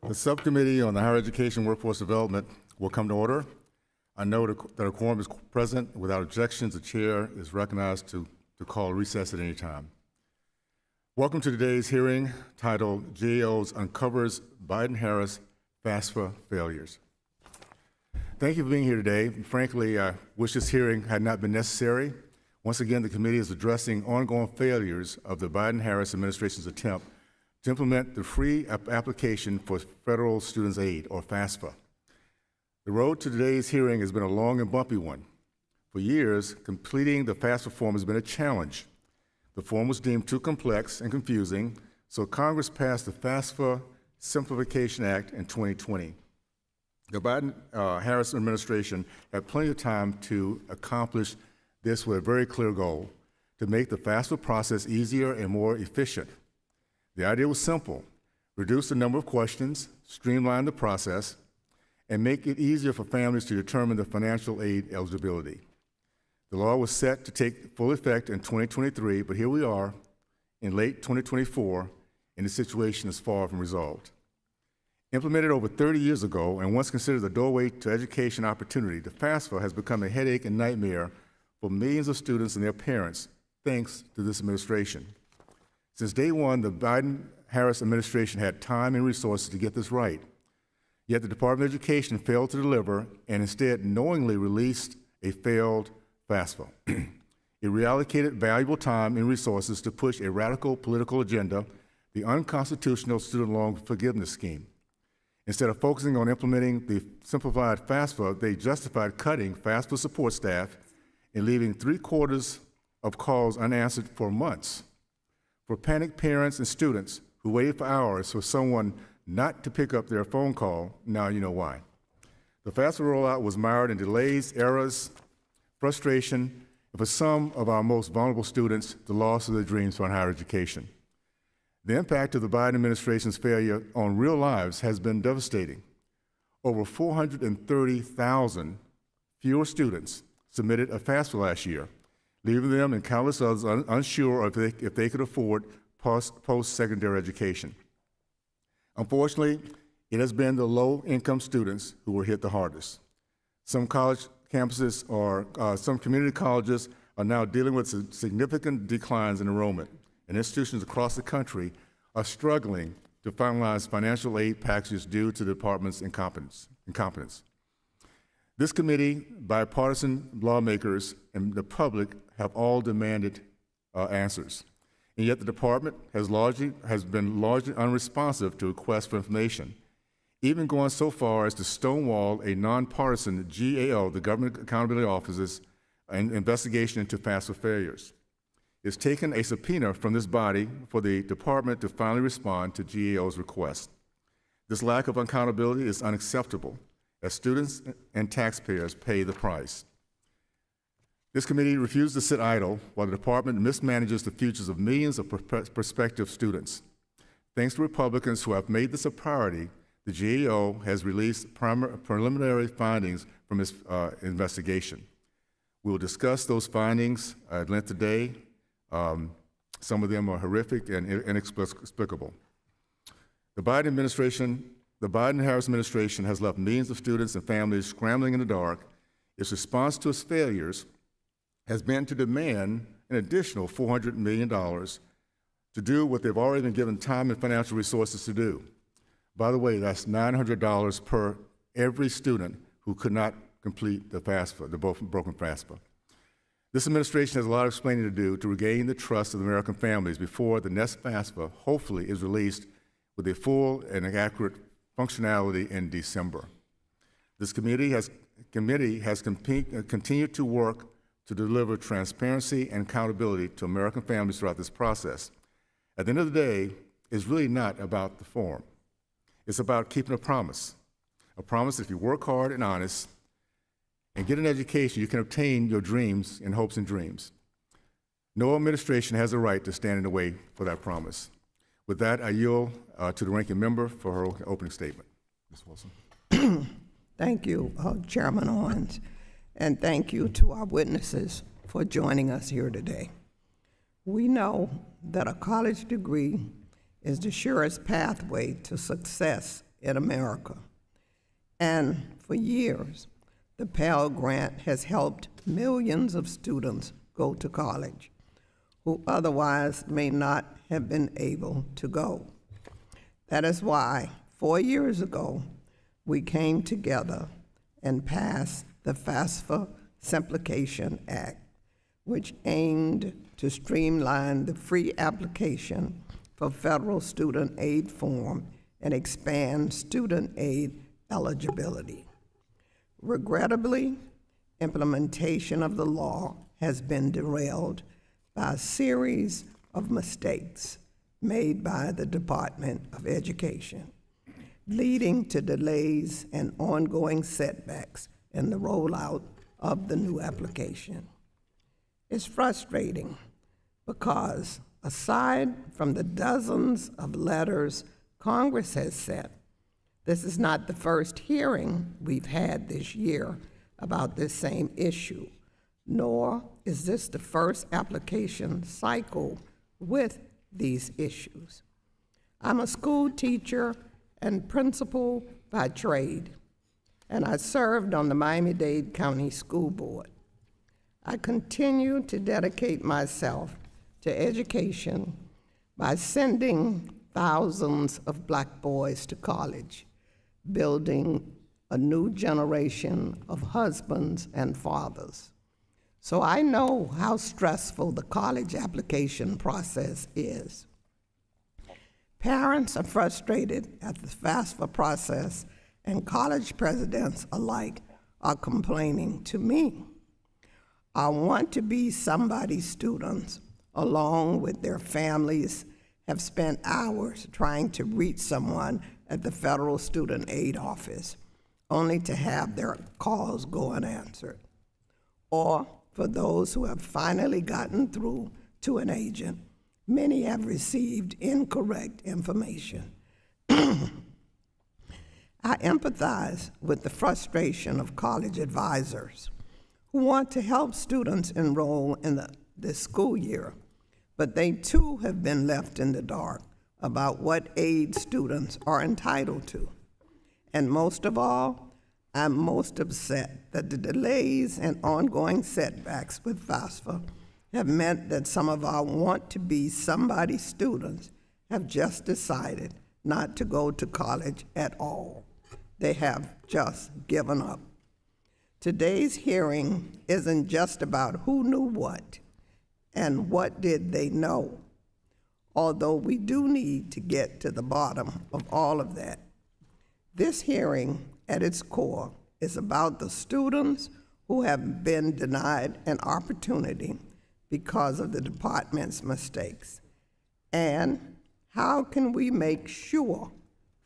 The Subcommittee on the Higher Education Workforce Development will come to order. I know that a quorum is present. Without objections, the chair is recognized to call recess at any time. Welcome to today's hearing titled GAO's Uncovers Biden-Harris FAFSA Failures. Thank you for being here today. Frankly, I wish this hearing had not been necessary. Once again, the committee is addressing ongoing failures of the Biden-Harris administration's attempt to implement the free application for federal students' aid, or FAFSA. The road to today's hearing has been a long and bumpy one. For years, completing the FAFSA form has been a challenge. The form was deemed too complex and confusing, so Congress passed the FAFSA Simplification Act in 2020. The Biden-Harris administration had plenty of time to accomplish this with a very clear goal: to make the FAFSA process easier and more efficient. The idea was simple: reduce the number of questions, streamline the process, and make it easier for families to determine the financial aid eligibility. The law was set to take full effect in 2023, but here we are in late 2024, and the situation is far from resolved. Implemented over 30 years ago and once considered the doorway to education opportunity, the FAFSA has become a headache and nightmare for millions of students and their parents, thanks to this administration. Since day one, the Biden-Harris administration had time and resources to get this right. Yet the Department of Education failed to deliver and instead knowingly released a failed FAFSA. It reallocated valuable time and resources to push a radical political agenda, the unconstitutional student loan forgiveness scheme. Instead of focusing on implementing the simplified FAFSA, they justified cutting FAFSA support staff and leaving 3/4 of calls unanswered for months. For panicked parents and students who waited for hours for someone not to pick up their phone call, now you know why. The FAFSA rollout was mired in delays, errors, frustration, and for some of our most vulnerable students, the loss of their dreams for higher education. The impact of the Biden administration's failure on real lives has been devastating. Over 430,000 fewer students submitted a FAFSA last year, leaving them and countless others unsure if they could afford post-secondary education. Unfortunately, it has been the low-income students who were hit the hardest. Some college campuses or some community colleges are now dealing with significant declines in enrollment, and institutions across the country are struggling to finalize financial aid packages due to the department's incompetence. This committee, bipartisan lawmakers, and the public have all demanded answers, and yet the department has been largely unresponsive to requests for information, even going so far as to stonewall a nonpartisan GAO, the Government Accountability Office's investigation into FAFSA failures. It's taken a subpoena from this body for the department to finally respond to GAO's request. This lack of accountability is unacceptable, as students and taxpayers pay the price. This committee refused to sit idle while the department mismanages the futures of millions of prospective students. Thanks to Republicans who have made this a priority, the GAO has released preliminary findings from its investigation. We will discuss those findings at length today. Some of them are horrific and inexplicable. The Biden-Harris administration has left millions of students and families scrambling in the dark. Its response to its failures has been to demand an additional $400 million to do what they've already been given time and financial resources to do. By the way, that's $900 per every student who could not complete the FAFSA, the broken FAFSA. This administration has a lot of explaining to do to regain the trust of American families before the next FAFSA hopefully is released with a full and accurate functionality in December. This committee has continued to work to deliver transparency and accountability to American families throughout this process. At the end of the day, it's really not about the form. It's about keeping a promise that if you work hard and honest and get an education, you can obtain your dreams and hopes and dreams. No administration has a right to stand in the way for that promise. With that, I yield to the ranking member for her opening statement. Ms. Wilson. Thank you, Chairman Owens, and thank you to our witnesses for joining us here today. We know that a college degree is the surest pathway to success in America. And for years, the Pell Grant has helped millions of students go to college who otherwise may not have been able to go. That is why 4 years ago, we came together and passed the FAFSA Simplification Act, which aimed to streamline the free application for federal student aid form and expand student aid eligibility. Regrettably, implementation of the law has been derailed by a series of mistakes made by the Department of Education, leading to delays and ongoing setbacks in the rollout of the new application. It's frustrating because aside from the dozens of letters Congress has sent, this is not the first hearing we've had this year about this same issue, nor is this the first application cycle with these issues. I'm a school teacher and principal by trade, and I served on the Miami-Dade County School Board. I continue to dedicate myself to education by sending thousands of black boys to college, building a new generation of husbands and fathers. So I know how stressful the college application process is. Parents are frustrated at the FAFSA process, and college presidents alike are complaining to me. I want to be somebody's students, along with their families, have spent hours trying to reach someone at the Federal Student Aid Office, only to have their calls go unanswered. Or for those who have finally gotten through to an agent, many have received incorrect information. I empathize with the frustration of college advisors who want to help students enroll in this school year, but they too have been left in the dark about what aid students are entitled to. And most of all, I'm most upset that the delays and ongoing setbacks with FAFSA have meant that some of our want-to-be-somebody students have just decided not to go to college at all. They have just given up. Today's hearing isn't just about who knew what and what did they know, although we do need to get to the bottom of all of that. This hearing, at its core, is about the students who have been denied an opportunity because of the department's mistakes. And how can we make sure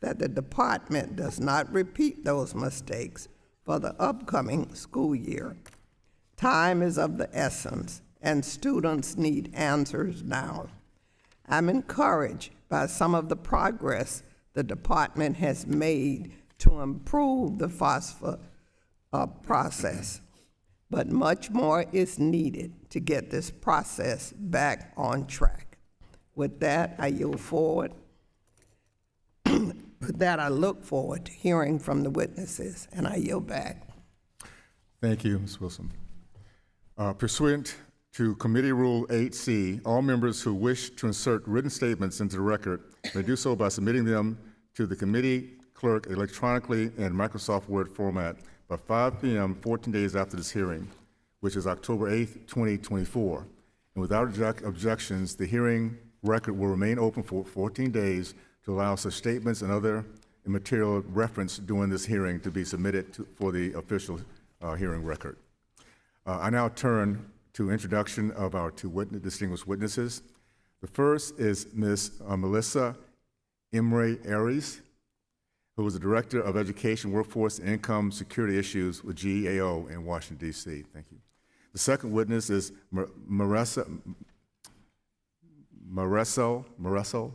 that the department does not repeat those mistakes for the upcoming school year? Time is of the essence, and students need answers now. I'm encouraged by some of the progress the department has made to improve the FAFSA process, but much more is needed to get this process back on track. With that, I yield forward. With that, I look forward to hearing from the witnesses, and I yield back. Thank you, Ms. Wilson. Pursuant to Committee Rule 8C, all members who wish to insert written statements into the record may do so by submitting them to the committee clerk electronically in Microsoft Word format by 5 p.m. 14 days after this hearing, which is October 8th, 2024. And without objections, the hearing record will remain open for 14 days to allow such statements and other material referenced during this hearing to be submitted for the official hearing record. I now turn to introduction of our two distinguished witnesses. The first is Ms. Melissa Imre Aries, who is the Director of Education, Workforce, and Income Security Issues with GAO in Washington, D.C. Thank you. The second witness is Marisol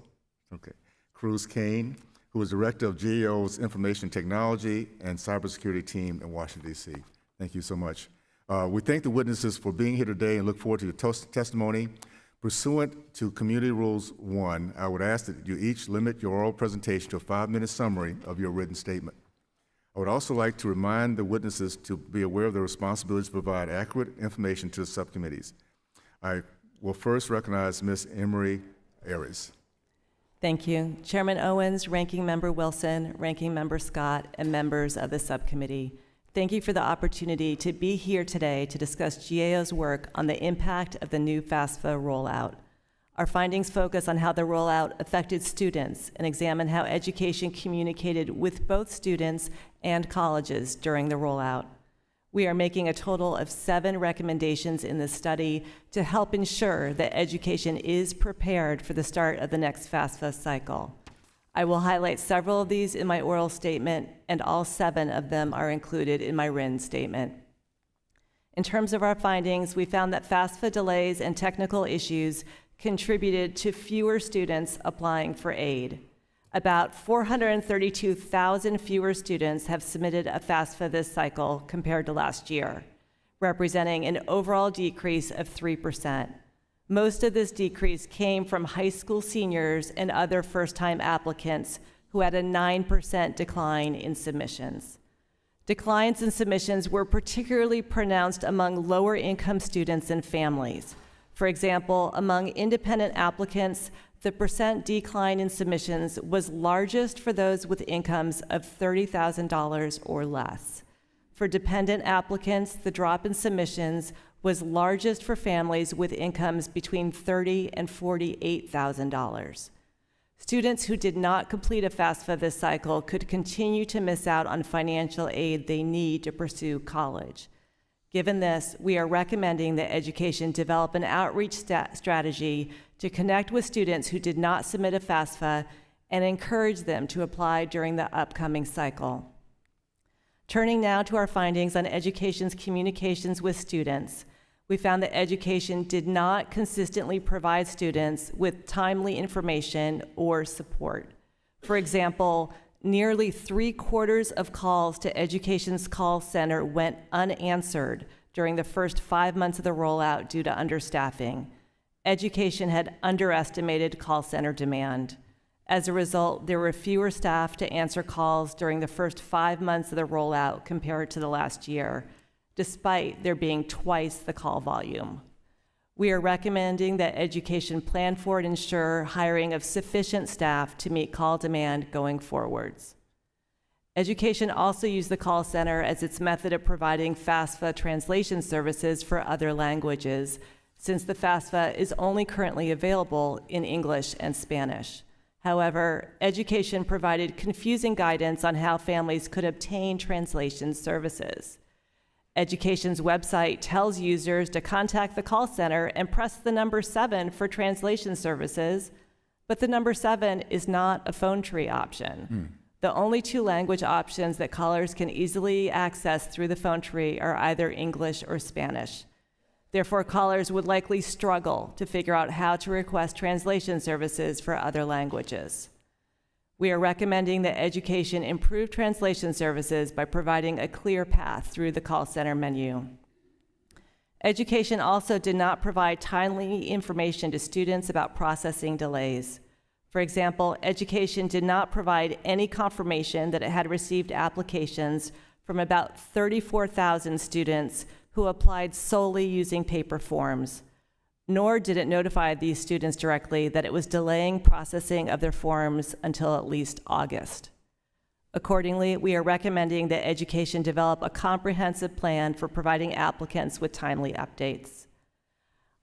Cruz Kane, who is Director of GAO's Information Technology and Cybersecurity Team in Washington, D.C. Thank you so much. We thank the witnesses for being here today and look forward to your testimony. Pursuant to Community Rules 1, I would ask that you each limit your oral presentation to a 5-minute summary of your written statement. I would also like to remind the witnesses to be aware of their responsibilities to provide accurate information to the subcommittees. I will first recognize Ms. Emery Aries. Thank you. Chairman Owens, Ranking Member Wilson, Ranking Member Scott, and members of the subcommittee. Thank you for the opportunity to be here today to discuss GAO's work on the impact of the new FAFSA rollout. Our findings focus on how the rollout affected students and examine how education communicated with both students and colleges during the rollout. We are making a total of 7 recommendations in this study to help ensure that education is prepared for the start of the next FAFSA cycle. I will highlight several of these in my oral statement, and all 7 of them are included in my written statement. In terms of our findings, we found that FAFSA delays and technical issues contributed to fewer students applying for aid. About 432,000 fewer students have submitted a FAFSA this cycle compared to last year, representing an overall decrease of 3%. Most of this decrease came from high school seniors and other first-time applicants who had a 9% decline in submissions. Declines in submissions were particularly pronounced among lower-income students and families. For example, among independent applicants, the percent decline in submissions was largest for those with incomes of $30,000 or less. For dependent applicants, the drop in submissions was largest for families with incomes between $30,000 and $48,000. Students who did not complete a FAFSA this cycle could continue to miss out on financial aid they need to pursue college. Given this, we are recommending that education develop an outreach strategy to connect with students who did not submit a FAFSA and encourage them to apply during the upcoming cycle. Turning now to our findings on education's communications with students, we found that education did not consistently provide students with timely information or support. For example, nearly 3/4 of calls to education's call center went unanswered during the first 5 months of the rollout due to understaffing. Education had underestimated call center demand. As a result, there were fewer staff to answer calls during the first 5 months of the rollout compared to the last year, despite there being twice the call volume. We are recommending that education plan for and ensure hiring of sufficient staff to meet call demand going forwards. Education also used the call center as its method of providing FAFSA translation services for other languages, since the FAFSA is only currently available in English and Spanish. However, education provided confusing guidance on how families could obtain translation services. Education's website tells users to contact the call center and press the number 7 for translation services, but the number 7 is not a phone tree option. The only 2 language options that callers can easily access through the phone tree are either English or Spanish. Therefore, callers would likely struggle to figure out how to request translation services for other languages. We are recommending that education improve translation services by providing a clear path through the call center menu. Education also did not provide timely information to students about processing delays. For example, education did not provide any confirmation that it had received applications from about 34,000 students who applied solely using paper forms, nor did it notify these students directly that it was delaying processing of their forms until at least August. Accordingly, we are recommending that education develop a comprehensive plan for providing applicants with timely updates.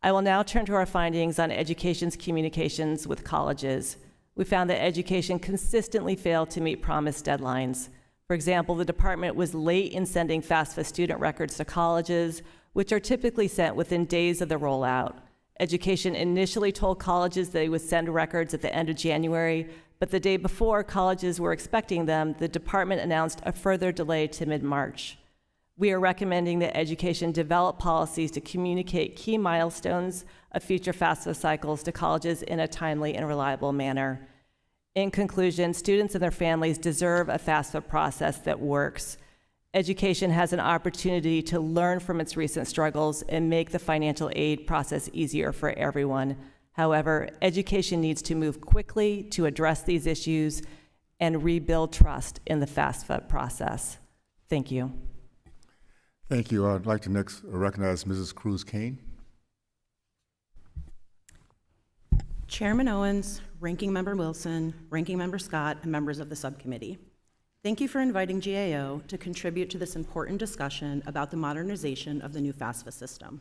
I will now turn to our findings on education's communications with colleges. We found that education consistently failed to meet promised deadlines. For example, the department was late in sending FAFSA student records to colleges, which are typically sent within days of the rollout. Education initially told colleges they would send records at the end of January, but the day before colleges were expecting them, the department announced a further delay to mid-March. We are recommending that education develop policies to communicate key milestones of future FAFSA cycles to colleges in a timely and reliable manner. In conclusion, students and their families deserve a FAFSA process that works. Education has an opportunity to learn from its recent struggles and make the financial aid process easier for everyone. However, education needs to move quickly to address these issues and rebuild trust in the FAFSA process. Thank you. Thank you. I'd like to next recognize Mrs. Cruz Kane. Chairman Owens, Ranking Member Wilson, Ranking Member Scott, and members of the subcommittee. Thank you for inviting GAO to contribute to this important discussion about the modernization of the new FAFSA system.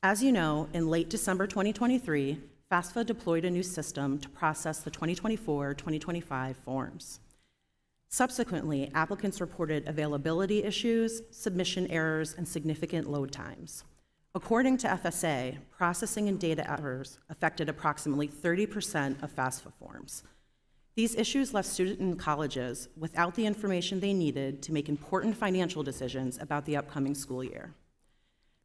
As you know, in late December 2023, FAFSA deployed a new system to process the 2024-2025 forms. Subsequently, applicants reported availability issues, submission errors, and significant load times. According to FSA, processing and data errors affected approximately 30% of FAFSA forms. These issues left students in colleges without the information they needed to make important financial decisions about the upcoming school year.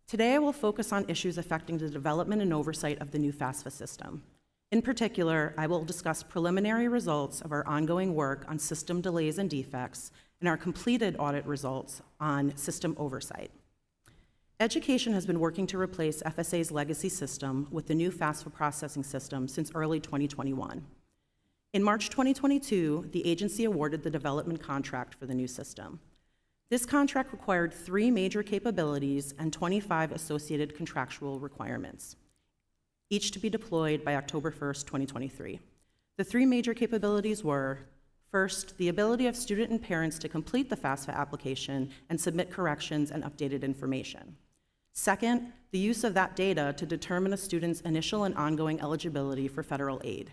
Today, I will focus on issues affecting the development and oversight of the new FAFSA system. In particular, I will discuss preliminary results of our ongoing work on system delays and defects and our completed audit results on system oversight. Education has been working to replace FSA's legacy system with the new FAFSA processing system since early 2021. In March 2022, the agency awarded the development contract for the new system. This contract required 3 major capabilities and 25 associated contractual requirements, each to be deployed by October 1st, 2023. The 3 major capabilities were, first, the ability of student and parents to complete the FAFSA application and submit corrections and updated information. Second, the use of that data to determine a student's initial and ongoing eligibility for federal aid.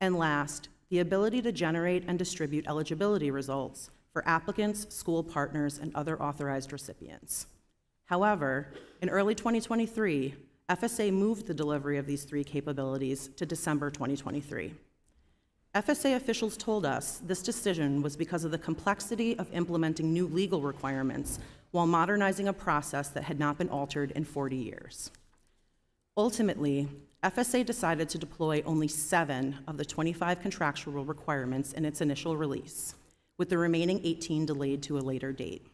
And last, the ability to generate and distribute eligibility results for applicants, school partners, and other authorized recipients. However, in early 2023, FSA moved the delivery of these 3 capabilities to December 2023. FSA officials told us this decision was because of the complexity of implementing new legal requirements while modernizing a process that had not been altered in 40 years. Ultimately, FSA decided to deploy only 7 of the 25 contractual requirements in its initial release, with the remaining 18 delayed to a later date.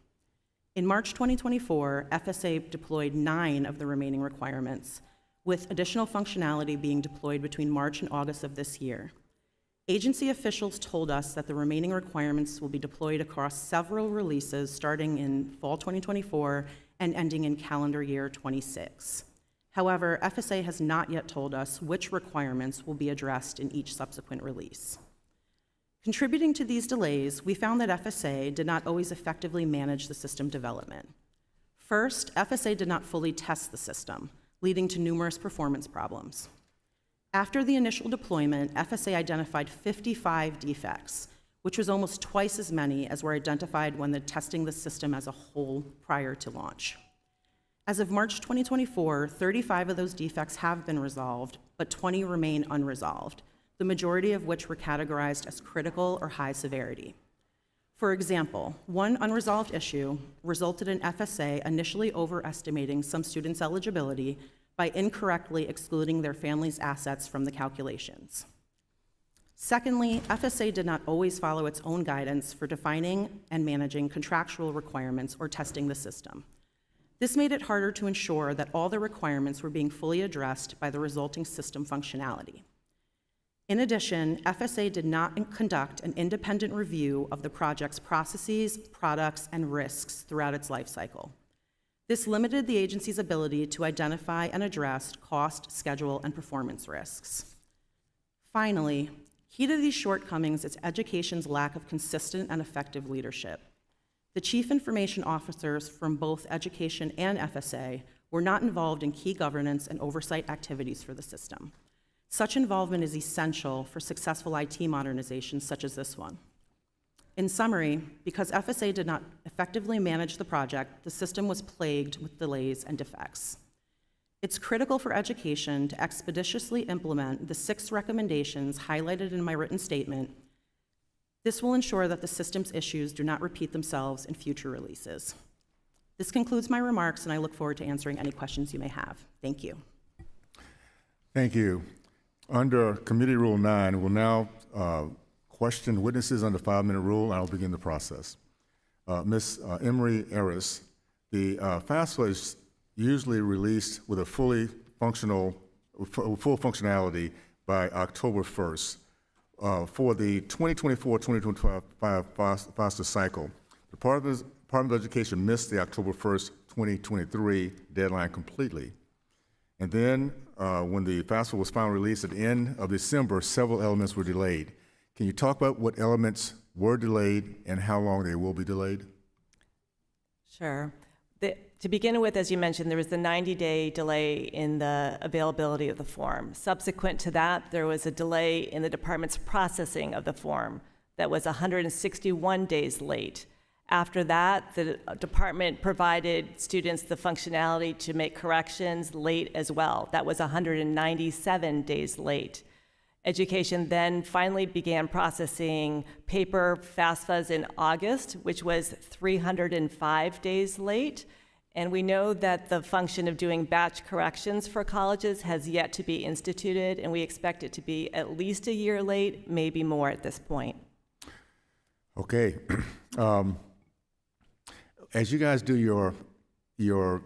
In March 2024, FSA deployed 9 of the remaining requirements, with additional functionality being deployed between March and August of this year. Agency officials told us that the remaining requirements will be deployed across several releases starting in fall 2024 and ending in calendar year 26. However, FSA has not yet told us which requirements will be addressed in each subsequent release. Contributing to these delays, we found that FSA did not always effectively manage the system development. First, FSA did not fully test the system, leading to numerous performance problems. After the initial deployment, FSA identified 55 defects, which was almost twice as many as were identified when testing the system as a whole prior to launch. As of March 2024, 35 of those defects have been resolved, but 20 remain unresolved, the majority of which were categorized as critical or high severity. For example, one unresolved issue resulted in FSA initially overestimating some students' eligibility by incorrectly excluding their family's assets from the calculations. Secondly, FSA did not always follow its own guidance for defining and managing contractual requirements or testing the system. This made it harder to ensure that all the requirements were being fully addressed by the resulting system functionality. In addition, FSA did not conduct an independent review of the project's processes, products, and risks throughout its life cycle. This limited the agency's ability to identify and address cost, schedule, and performance risks. Finally, key to these shortcomings is education's lack of consistent and effective leadership. The chief information officers from both education and FSA were not involved in key governance and oversight activities for the system. Such involvement is essential for successful IT modernizations such as this one. In summary, because FSA did not effectively manage the project, the system was plagued with delays and defects. It's critical for education to expeditiously implement the 6 recommendations highlighted in my written statement. This will ensure that the system's issues do not repeat themselves in future releases. This concludes my remarks, and I look forward to answering any questions you may have. Thank you. Thank you. Under Committee Rule 9, we'll now question witnesses under 5-minute rule, and I'll begin the process. Ms. Emery Eris, the FAFSA is usually released with a full functionality by October 1st. For the 2024-2025 FAFSA cycle, the Department of Education missed the October 1st, 2023 deadline completely. And then when the FAFSA was finally released at the end of December, several elements were delayed. Can you talk about what elements were delayed and how long they will be delayed? Sure. To begin with, as you mentioned, there was the 90-day delay in the availability of the form. Subsequent to that, there was a delay in the department's processing of the form that was 161 days late. After that, the department provided students the functionality to make corrections late as well. That was 197 days late. Education then finally began processing paper FAFSAs in August, which was 305 days late. And we know that the function of doing batch corrections for colleges has yet to be instituted, and we expect it to be at least a year late, maybe more at this point. Okay. As you guys do your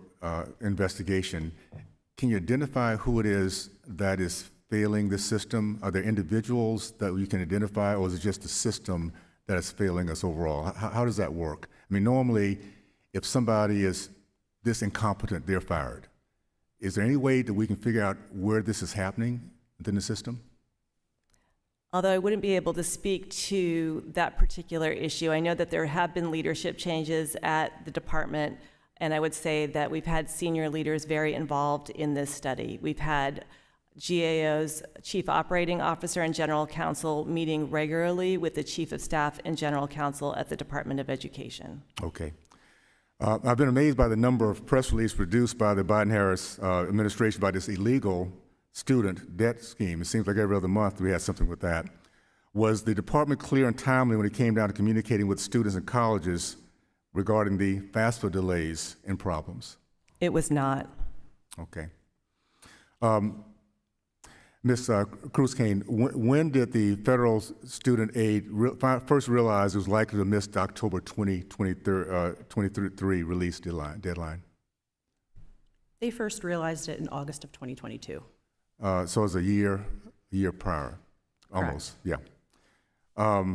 investigation, can you identify who it is that is failing the system? Are there individuals that you can identify, or is it just the system that is failing us overall? How does that work? I mean, normally, if somebody is this incompetent, they're fired. Is there any way that we can figure out where this is happening within the system? Although I wouldn't be able to speak to that particular issue, I know that there have been leadership changes at the department, and I would say that we've had senior leaders very involved in this study. We've had GAO's Chief Operating Officer and General Counsel meeting regularly with the Chief of Staff and General Counsel at the Department of Education. Okay. I've been amazed by the number of press releases produced by the Biden-Harris administration about this illegal student debt scheme. It seems like every other month we had something with that. Was the department clear and timely when it came down to communicating with students and colleges regarding the FAFSA delays and problems? It was not. Okay. Ms. Cruz-Kane, when did the federal student aid first realize it was likely to miss the October 2023 release deadline? They first realized it in August of 2022. So it was a year prior, almost. Correct. Yeah. How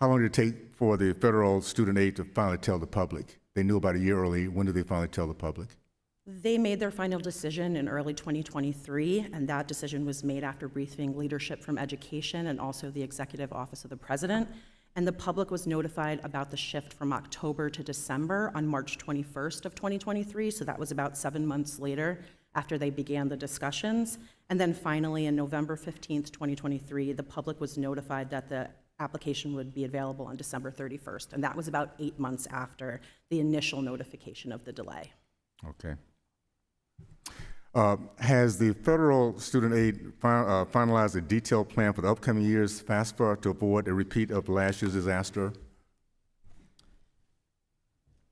long did it take for the federal student aid to finally tell the public? They knew about a year early. When did they finally tell the public? They made their final decision in early 2023, and that decision was made after briefing leadership from education and also the Executive Office of the President. And the public was notified about the shift from October to December on March 21st of 2023, so that was about 7 months later after they began the discussions. And then finally, on November 15th, 2023, the public was notified that the application would be available on December 31st, and that was about 8 months after the initial notification of the delay. Okay. Has the federal student aid finalized a detailed plan for the upcoming year's FAFSA to avoid a repeat of last year's disaster?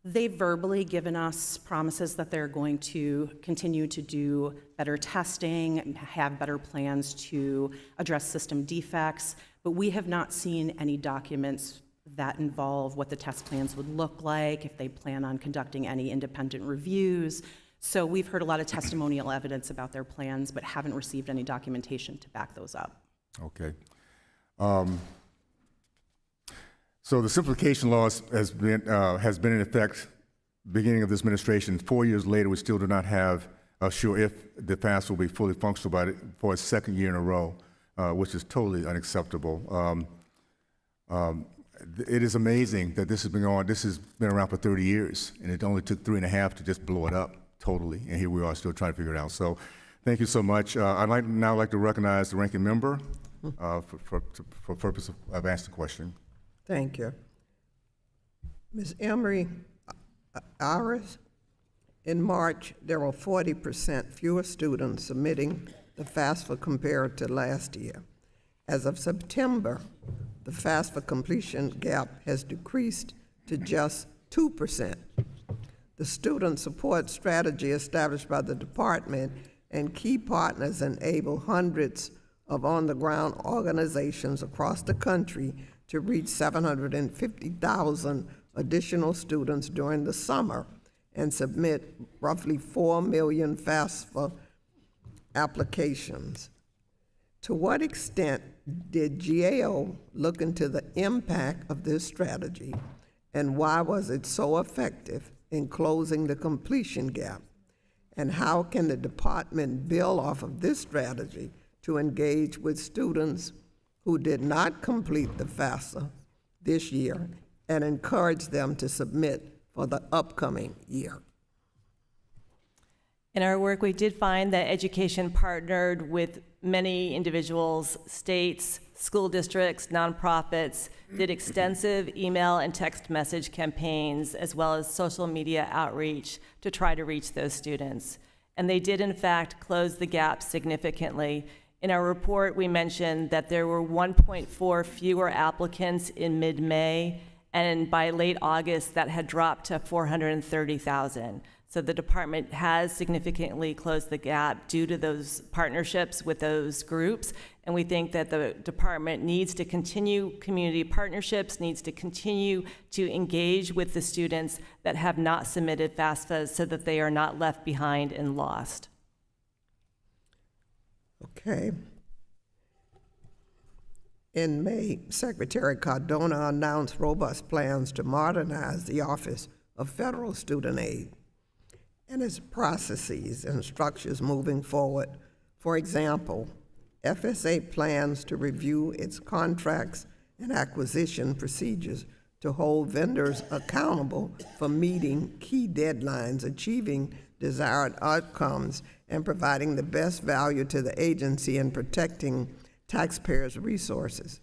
They've verbally given us promises that they're going to continue to do better testing and have better plans to address system defects, but we have not seen any documents that involve what the test plans would look like, if they plan on conducting any independent reviews. So we've heard a lot of testimonial evidence about their plans, but haven't received any documentation to back those up. Okay. So the simplification law has been in effect beginning of this administration. 4 years later, we still do not have sure if the FAFSA will be fully functional for a second year in a row, which is totally unacceptable. It is amazing that this has been on. This has been around for 30 years, and it only took 3.5 to just blow it up totally, and here we are still trying to figure it out. So thank you so much. I'd now like to recognize the ranking member for purpose of asking the question. Thank you. Ms. Emery Iris, in March, there were 40% fewer students submitting the FAFSA compared to last year. As of September, the FAFSA completion gap has decreased to just 2%. The student support strategy established by the department and key partners enable hundreds of on-the-ground organizations across the country to reach 750,000 additional students during the summer and submit roughly 4 million FAFSA applications. To what extent did GAO look into the impact of this strategy, and why was it so effective in closing the completion gap? And how can the department build off of this strategy to engage with students who did not complete the FAFSA this year and encourage them to submit for the upcoming year? In our work, we did find that education partnered with many individuals, states, school districts, nonprofits, did extensive email and text message campaigns, as well as social media outreach to try to reach those students. And they did, in fact, close the gap significantly. In our report, we mentioned that there were 1.4 fewer applicants in mid-May, and by late August, that had dropped to 430,000. So the department has significantly closed the gap due to those partnerships with those groups, and we think that the department needs to continue community partnerships, needs to continue to engage with the students that have not submitted FAFSA so that they are not left behind and lost. Okay. In May, Secretary Cardona announced robust plans to modernize the Office of Federal Student Aid and its processes and structures moving forward. For example, FSA plans to review its contracts and acquisition procedures to hold vendors accountable for meeting key deadlines, achieving desired outcomes, and providing the best value to the agency and protecting taxpayers' resources.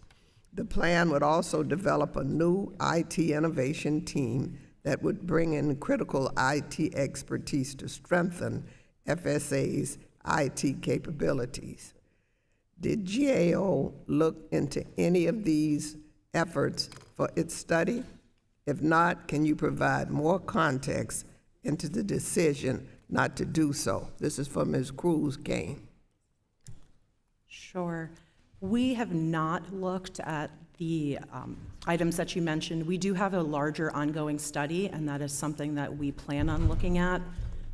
The plan would also develop a new IT innovation team that would bring in critical IT expertise to strengthen FSA's IT capabilities. Did GAO look into any of these efforts for its study? If not, can you provide more context into the decision not to do so? This is for Ms. Cruz-Kane. Sure. We have not looked at the items that you mentioned. We do have a larger ongoing study, and that is something that we plan on looking at.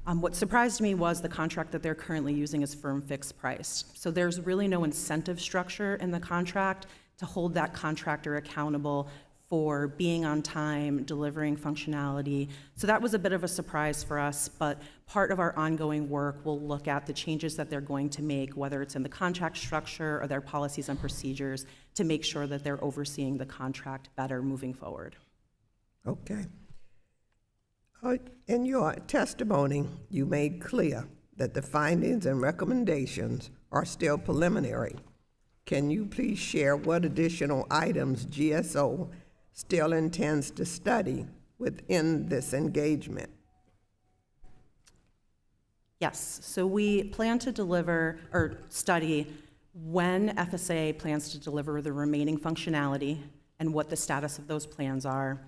What surprised me was the contract that they're currently using is firm fixed price. So there's really no incentive structure in the contract to hold that contractor accountable for being on time, delivering functionality. So that was a bit of a surprise for us, but part of our ongoing work will look at the changes that they're going to make, whether it's in the contract structure or their policies and procedures, to make sure that they're overseeing the contract better moving forward. Okay. In your testimony, you made clear that the findings and recommendations are still preliminary. Can you please share what additional items GSO still intends to study within this engagement? Yes, so we plan to deliver or study when FSA plans to deliver the remaining functionality and what the status of those plans are.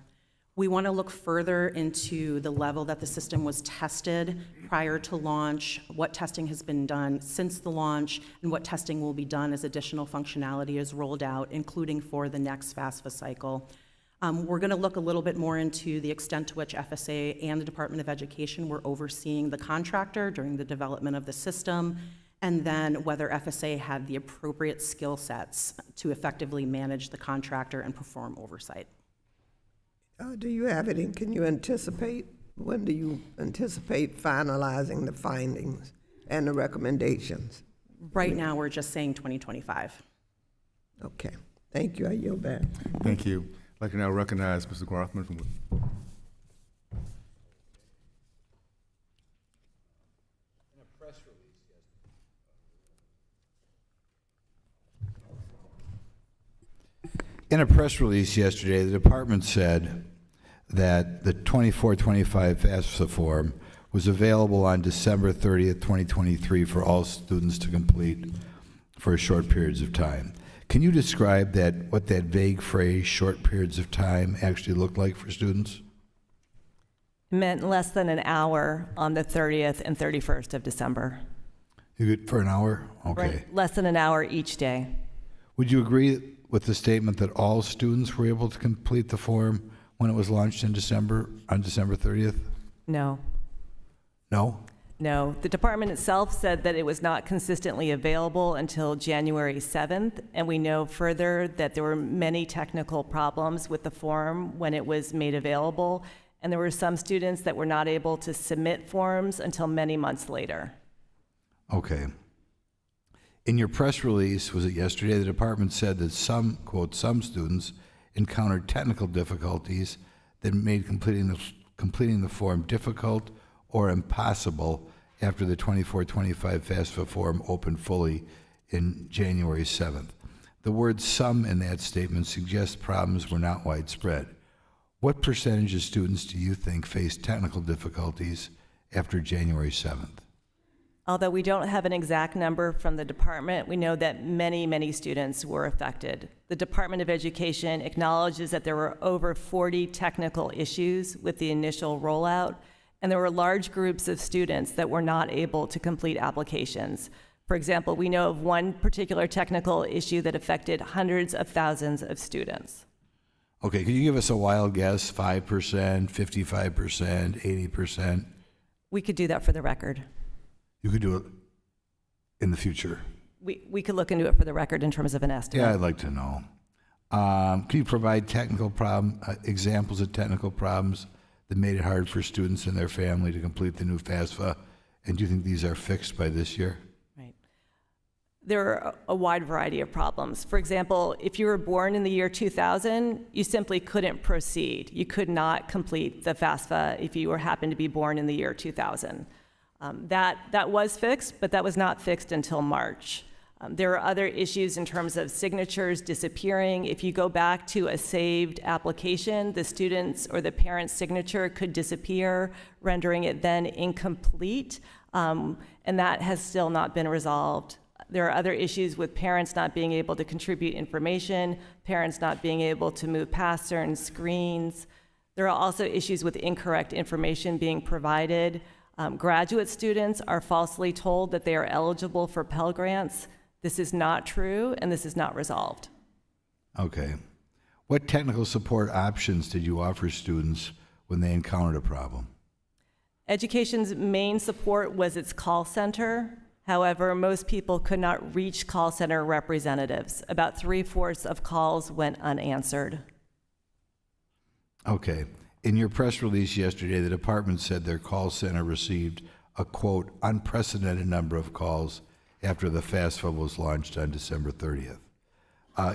We want to look further into the level that the system was tested prior to launch, what testing has been done since the launch, and what testing will be done as additional functionality is rolled out, including for the next FAFSA cycle. We're going to look a little bit more into the extent to which FSA and the Department of Education were overseeing the contractor during the development of the system, and then whether FSA had the appropriate skill sets to effectively manage the contractor and perform oversight. Do you have any, can you anticipate, when do you anticipate finalizing the findings and the recommendations? Right now, we're just saying 2025. Okay, thank you, I yield back. Thank you. I'd like to now recognize Mr. Grothman from. In a press release yesterday, the department said that the 24-25 FAFSA form was available on December 30th, 2023 for all students to complete for short periods of time. Can you describe that, what that vague phrase, short periods of time, actually looked like for students? It meant less than an hour on the 30th and 31st of December. You could, for an hour? Okay. Right. Less than an hour each day. Would you agree with the statement that all students were able to complete the form when it was launched in December, on December 30th? No. No? No, the department itself said that it was not consistently available until January 7th, and we know further that there were many technical problems with the form when it was made available, and there were some students that were not able to submit forms until many months later. Okay. In your press release, was it yesterday, the department said that some, quote, some students encountered technical difficulties that made completing the form difficult or impossible after the 24-25 FAFSA form opened fully in January 7th. The word "some" in that statement suggests problems were not widespread. What percentage of students do you think faced technical difficulties after January 7th? Although we don't have an exact number from the department, we know that many, many students were affected. The Department of Education acknowledges that there were over 40 technical issues with the initial rollout, and there were large groups of students that were not able to complete applications. For example, we know of one particular technical issue that affected hundreds of thousands of students. Okay, could you give us a wild guess? 5%, 55%, 80%? We could do that for the record. You could do it in the future. We could look into it for the record in terms of an estimate. Yeah, I'd like to know. Can you provide examples of technical problems that made it hard for students and their family to complete the new FAFSA? And do you think these are fixed by this year? Right. There are a wide variety of problems. For example, if you were born in the year 2000, you simply couldn't proceed. You could not complete the FAFSA if you happened to be born in the year 2000. That was fixed, but that was not fixed until March. There are other issues in terms of signatures disappearing. If you go back to a saved application, the student's or the parent's signature could disappear, rendering it then incomplete, and that has still not been resolved. There are other issues with parents not being able to contribute information, parents not being able to move past certain screens. There are also issues with incorrect information being provided. Graduate students are falsely told that they are eligible for Pell Grants. This is not true, and this is not resolved. Okay. What technical support options did you offer students when they encountered a problem? Education's main support was its call center. However, most people could not reach call center representatives. About 3/4 of calls went unanswered. Okay. In your press release yesterday, the department said their call center received a, quote, unprecedented number of calls after the FAFSA was launched on December 30th.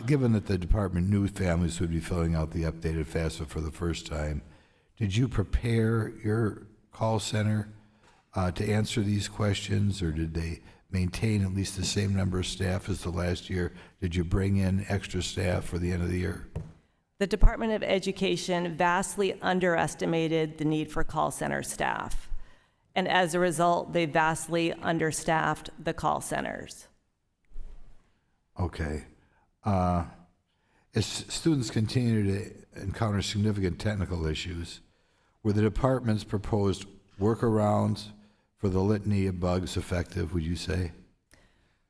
Given that the department knew families would be filling out the updated FAFSA for the first time, did you prepare your call center to answer these questions, or did they maintain at least the same number of staff as the last year? Did you bring in extra staff for the end of the year? The Department of Education vastly underestimated the need for call center staff. And as a result, they vastly understaffed the call centers. Okay. As students continue to encounter significant technical issues, were the department's proposed workarounds for the litany of bugs effective, would you say?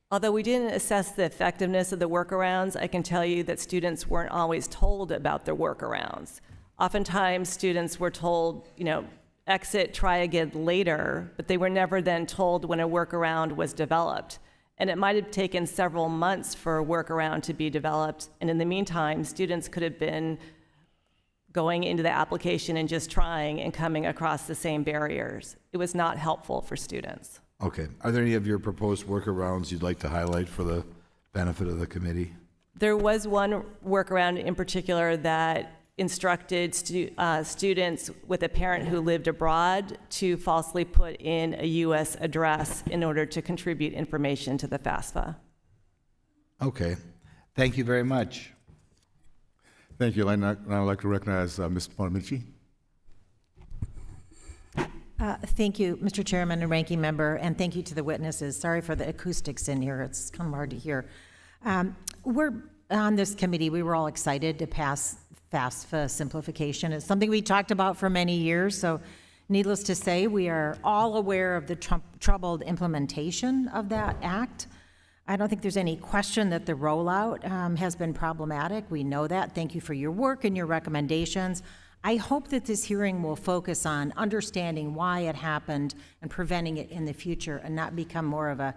Although we didn't assess the effectiveness of the workarounds, I can tell you that students weren't always told about the workarounds. Oftentimes, students were told, exit, try again later, but they were never then told when a workaround was developed. And it might have taken several months for a workaround to be developed, and in the meantime, students could have been going into the application and just trying and coming across the same barriers. It was not helpful for students. Okay. Are there any of your proposed workarounds you'd like to highlight for the benefit of the committee? There was one workaround in particular that instructed students with a parent who lived abroad to falsely put in a U.S. address in order to contribute information to the FAFSA. Okay. Thank you very much. Thank you. I'd now like to recognize Ms. Bonamici. Thank you, Mr. Chairman and Ranking Member, and thank you to the witnesses. Sorry for the acoustics in here. It's kind of hard to hear. We're on this committee, we were all excited to pass FAFSA simplification. It's something we talked about for many years, so needless to say, we are all aware of the troubled implementation of that act. I don't think there's any question that the rollout has been problematic. We know that. Thank you for your work and your recommendations. I hope that this hearing will focus on understanding why it happened and preventing it in the future and not become more of a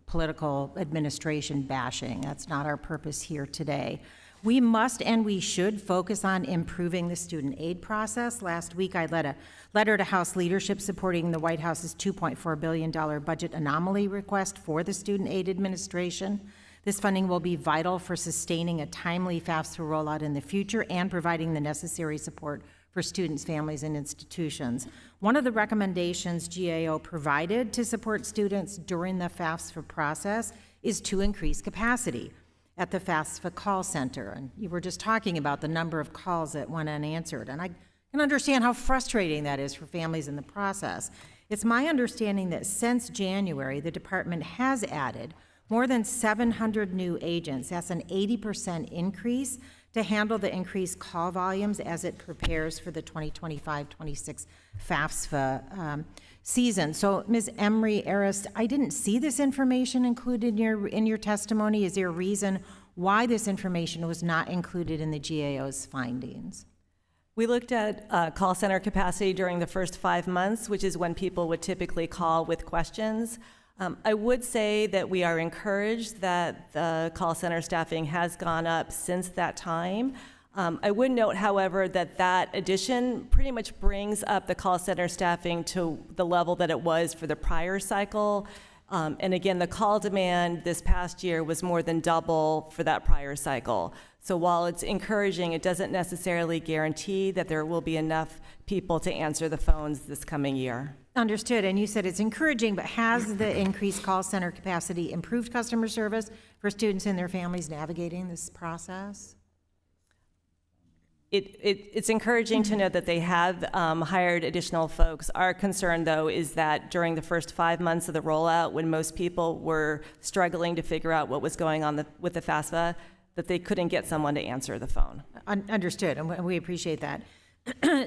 political administration bashing. That's not our purpose here today. We must and we should focus on improving the student aid process. Last week, I led a letter to House leadership supporting the White House's $2.4 billion budget anomaly request for the student aid administration. This funding will be vital for sustaining a timely FAFSA rollout in the future and providing the necessary support for students, families, and institutions. One of the recommendations GAO provided to support students during the FAFSA process is to increase capacity at the FAFSA call center. And you were just talking about the number of calls that went unanswered. And I can understand how frustrating that is for families in the process. It's my understanding that since January, the department has added more than 700 new agents. That's an 80% increase to handle the increased call volumes as it prepares for the 2025-26 FAFSA season. So, Ms. Emery-Arist, I didn't see this information included in your testimony. Is there a reason why this information was not included in the GAO's findings? We looked at call center capacity during the first 5 months, which is when people would typically call with questions. I would say that we are encouraged that the call center staffing has gone up since that time. I would note, however, that that addition pretty much brings up the call center staffing to the level that it was for the prior cycle. And again, the call demand this past year was more than double for that prior cycle. So while it's encouraging, it doesn't necessarily guarantee that there will be enough people to answer the phones this coming year. Understood, and you said it's encouraging, but has the increased call center capacity improved customer service for students and their families navigating this process? It's encouraging to know that they have hired additional folks. Our concern, though, is that during the first 5 months of the rollout, when most people were struggling to figure out what was going on with the FAFSA, that they couldn't get someone to answer the phone. Understood, and we appreciate that.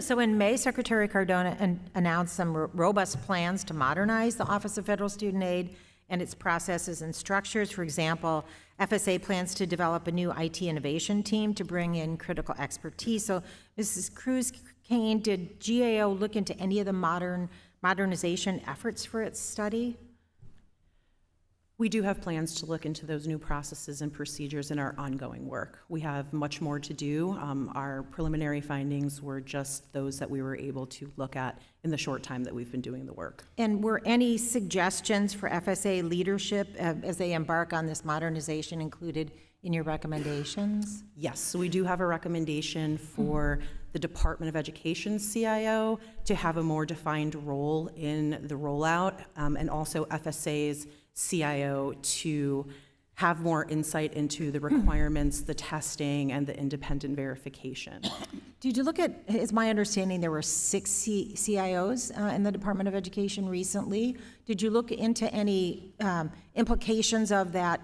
So in May, Secretary Cardona announced some robust plans to modernize the Office of Federal Student Aid and its processes and structures. For example, FSA plans to develop a new IT innovation team to bring in critical expertise. So, Mrs. Cruz-Kane, did GAO look into any of the modernization efforts for its study? We do have plans to look into those new processes and procedures in our ongoing work. We have much more to do. Our preliminary findings were just those that we were able to look at in the short time that we've been doing the work. And were any suggestions for FSA leadership as they embark on this modernization included in your recommendations? Yes, so we do have a recommendation for the Department of Education's CIO to have a more defined role in the rollout, and also FSA's CIO to have more insight into the requirements, the testing, and the independent verification. Did you look at, is my understanding there were 6 CIOs in the Department of Education recently. Did you look into any implications of that,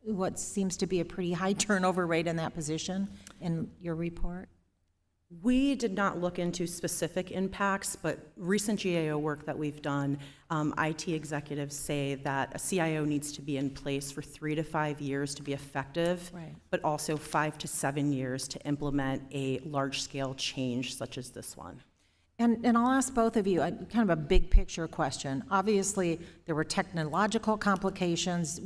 what seems to be a pretty high turnover rate in that position in your report? We did not look into specific impacts, but recent GAO work that we've done, IT executives say that a CIO needs to be in place for 3 to 5 years to be effective, Right. but also 5 to 7 years to implement a large-scale change such as this one. And I'll ask both of you kind of a big picture question. Obviously, there were technological complications.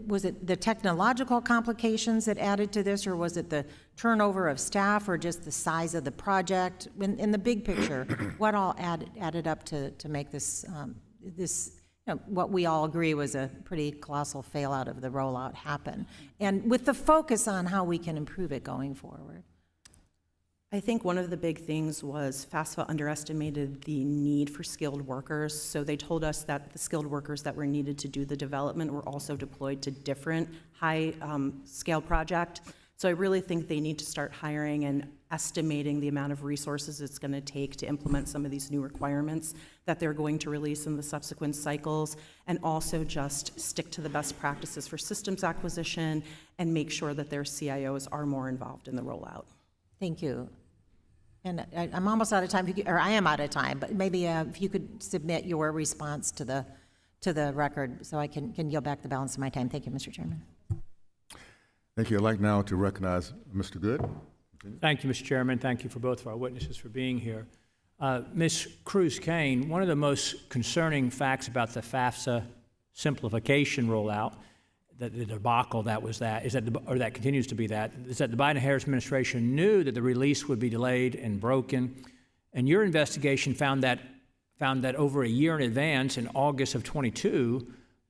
Was it the technological complications that added to this, or was it the turnover of staff, or just the size of the project? In the big picture, what all added up to make this, what we all agree was a pretty colossal fail out of the rollout happen? And with the focus on how we can improve it going forward. I think one of the big things was FAFSA underestimated the need for skilled workers. So they told us that the skilled workers that were needed to do the development were also deployed to different high-scale projects. So I really think they need to start hiring and estimating the amount of resources it's going to take to implement some of these new requirements that they're going to release in the subsequent cycles, and also just stick to the best practices for systems acquisition and make sure that their CIOs are more involved in the rollout. Thank you. And I'm almost out of time, or I am out of time, but maybe if you could submit your response to to the record so I can yield back the balance of my time. Thank you, Mr. Chairman. Thank you. I'd like now to recognize Mr. Good. Thank you, Mr. Chairman. Thank you for both of our witnesses for being here. Ms. Cruz-Kane, one of the most concerning facts about the FAFSA simplification rollout, that the debacle that was that, is that, or that continues to be that, is that the Biden-Harris administration knew that the release would be delayed and broken, and your investigation found that over a year in advance, in August of 22,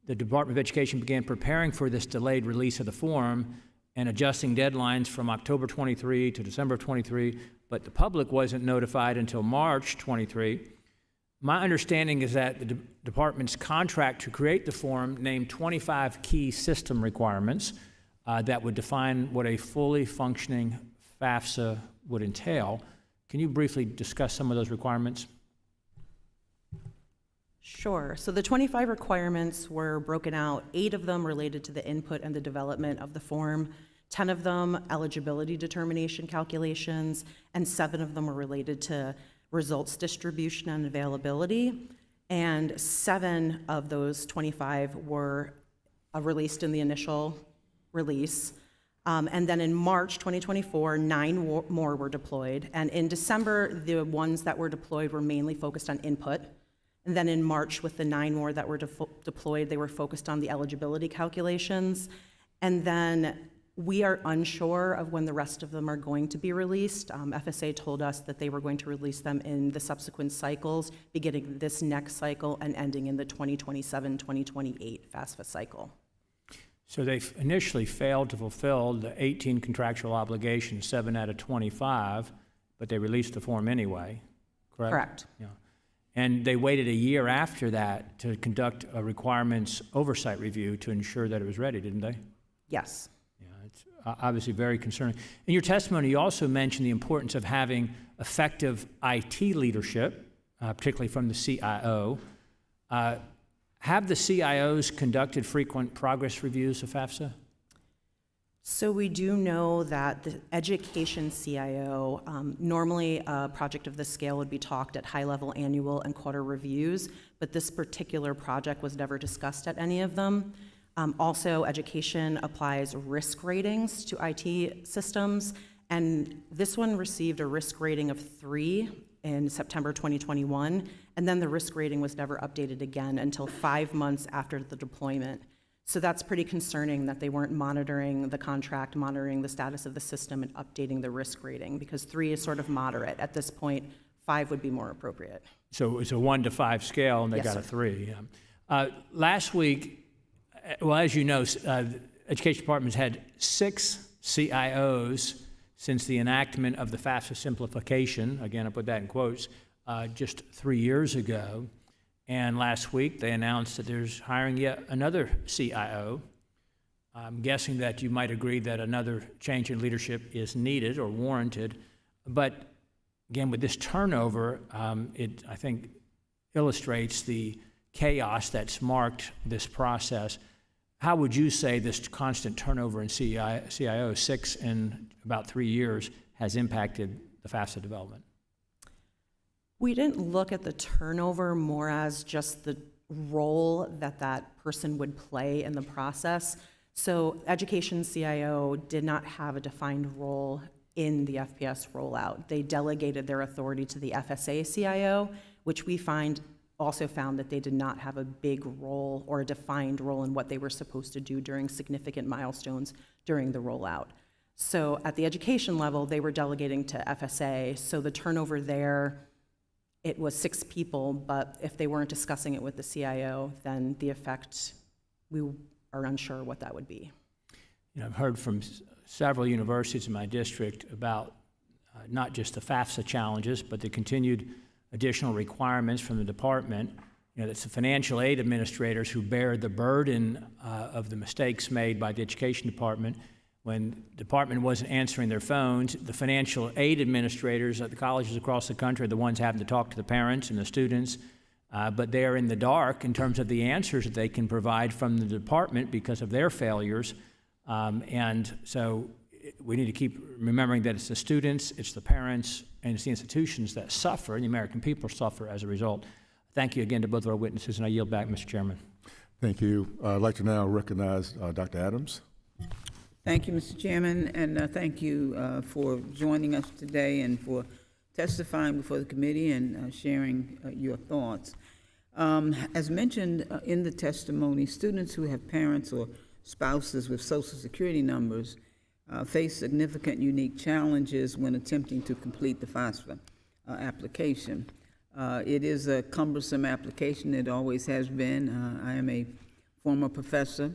the Department of Education began preparing for this delayed release of the form and adjusting deadlines from October 23 to December 23, but the public wasn't notified until March 23. My understanding is that the department's contract to create the form named 25 key system requirements that would define what a fully functioning FAFSA would entail. Can you briefly discuss some of those requirements? Sure. So the 25 requirements were broken out, 8 of them related to the input and the development of the form, 10 of them eligibility determination calculations, and 7 of them were related to results distribution and availability. And 7 of those 25 were released in the initial release. And then in March 2024, 9 more were deployed. And in December, the ones that were deployed were mainly focused on input. And then in March, with the 9 more that were deployed, they were focused on the eligibility calculations. And then we are unsure of when the rest of them are going to be released. FSA told us that they were going to release them in the subsequent cycles, beginning this next cycle and ending in the 2027-2028 FAFSA cycle. So they initially failed to fulfill the 18 contractual obligations, 7 out of 25, but they released the form anyway, correct? Correct. Yeah. And they waited a year after that to conduct a requirements oversight review to ensure that it was ready, didn't they? Yes. Yeah, it's obviously very concerning. In your testimony, you also mentioned the importance of having effective IT leadership, particularly from the CIO. Have the CIOs conducted frequent progress reviews of FAFSA? So we do know that the education CIO, normally a project of this scale would be talked at high-level annual and quarter reviews, but this particular project was never discussed at any of them. Also, education applies risk ratings to IT systems, and this one received a risk rating of 3 in September 2021, and then the risk rating was never updated again until 5 months after the deployment. So that's pretty concerning that they weren't monitoring the contract, monitoring the status of the system, and updating the risk rating, because 3 is sort of moderate. At this point, 5 would be more appropriate. So it's a 1 to 5 scale, and they Yes, got a sir. 3. Last week, well, as you know, the Education Department's had 6 CIOs since the enactment of the FAFSA simplification. Again, I put that in quotes, just 3 years ago. And last week, they announced that there's hiring yet another CIO. I'm guessing that you might agree that another change in leadership is needed or warranted. But again, with this turnover, it, I think, illustrates the chaos that's marked this process. How would you say this constant turnover in CIO, 6 in about 3 years, has impacted the FAFSA development? We didn't look at the turnover more as just the role that that person would play in the process. So education CIO did not have a defined role in the FPS rollout. They delegated their authority to the FSA CIO, which we also found that they did not have a big role or a defined role in what they were supposed to do during significant milestones during the rollout. So at the education level, they were delegating to FSA, so the turnover there, it was 6 people, but if they weren't discussing it with the CIO, then the effect, we are unsure what that would be. You know, I've heard from several universities in my district about not just the FAFSA challenges, but the continued additional requirements from the department. You know, it's the financial aid administrators who bear the burden of the mistakes made by the education department. When the department wasn't answering their phones, the financial aid administrators at the colleges across the country are the ones having to talk to the parents and the students, but they're in the dark in terms of the answers that they can provide from the department because of their failures. And so we need to keep remembering that it's the students, it's the parents, and it's the institutions that suffer, and the American people suffer as a result. Thank you again to both of our witnesses, and I yield back, Mr. Chairman. Thank you. I'd like to now recognize Dr. Adams. Thank you, Mr. Chairman, and thank you for joining us today and for testifying before the committee and sharing your thoughts. As mentioned in the testimony, students who have parents or spouses with Social Security numbers face significant unique challenges when attempting to complete the FAFSA application. It is a cumbersome application. It always has been. I am a former professor,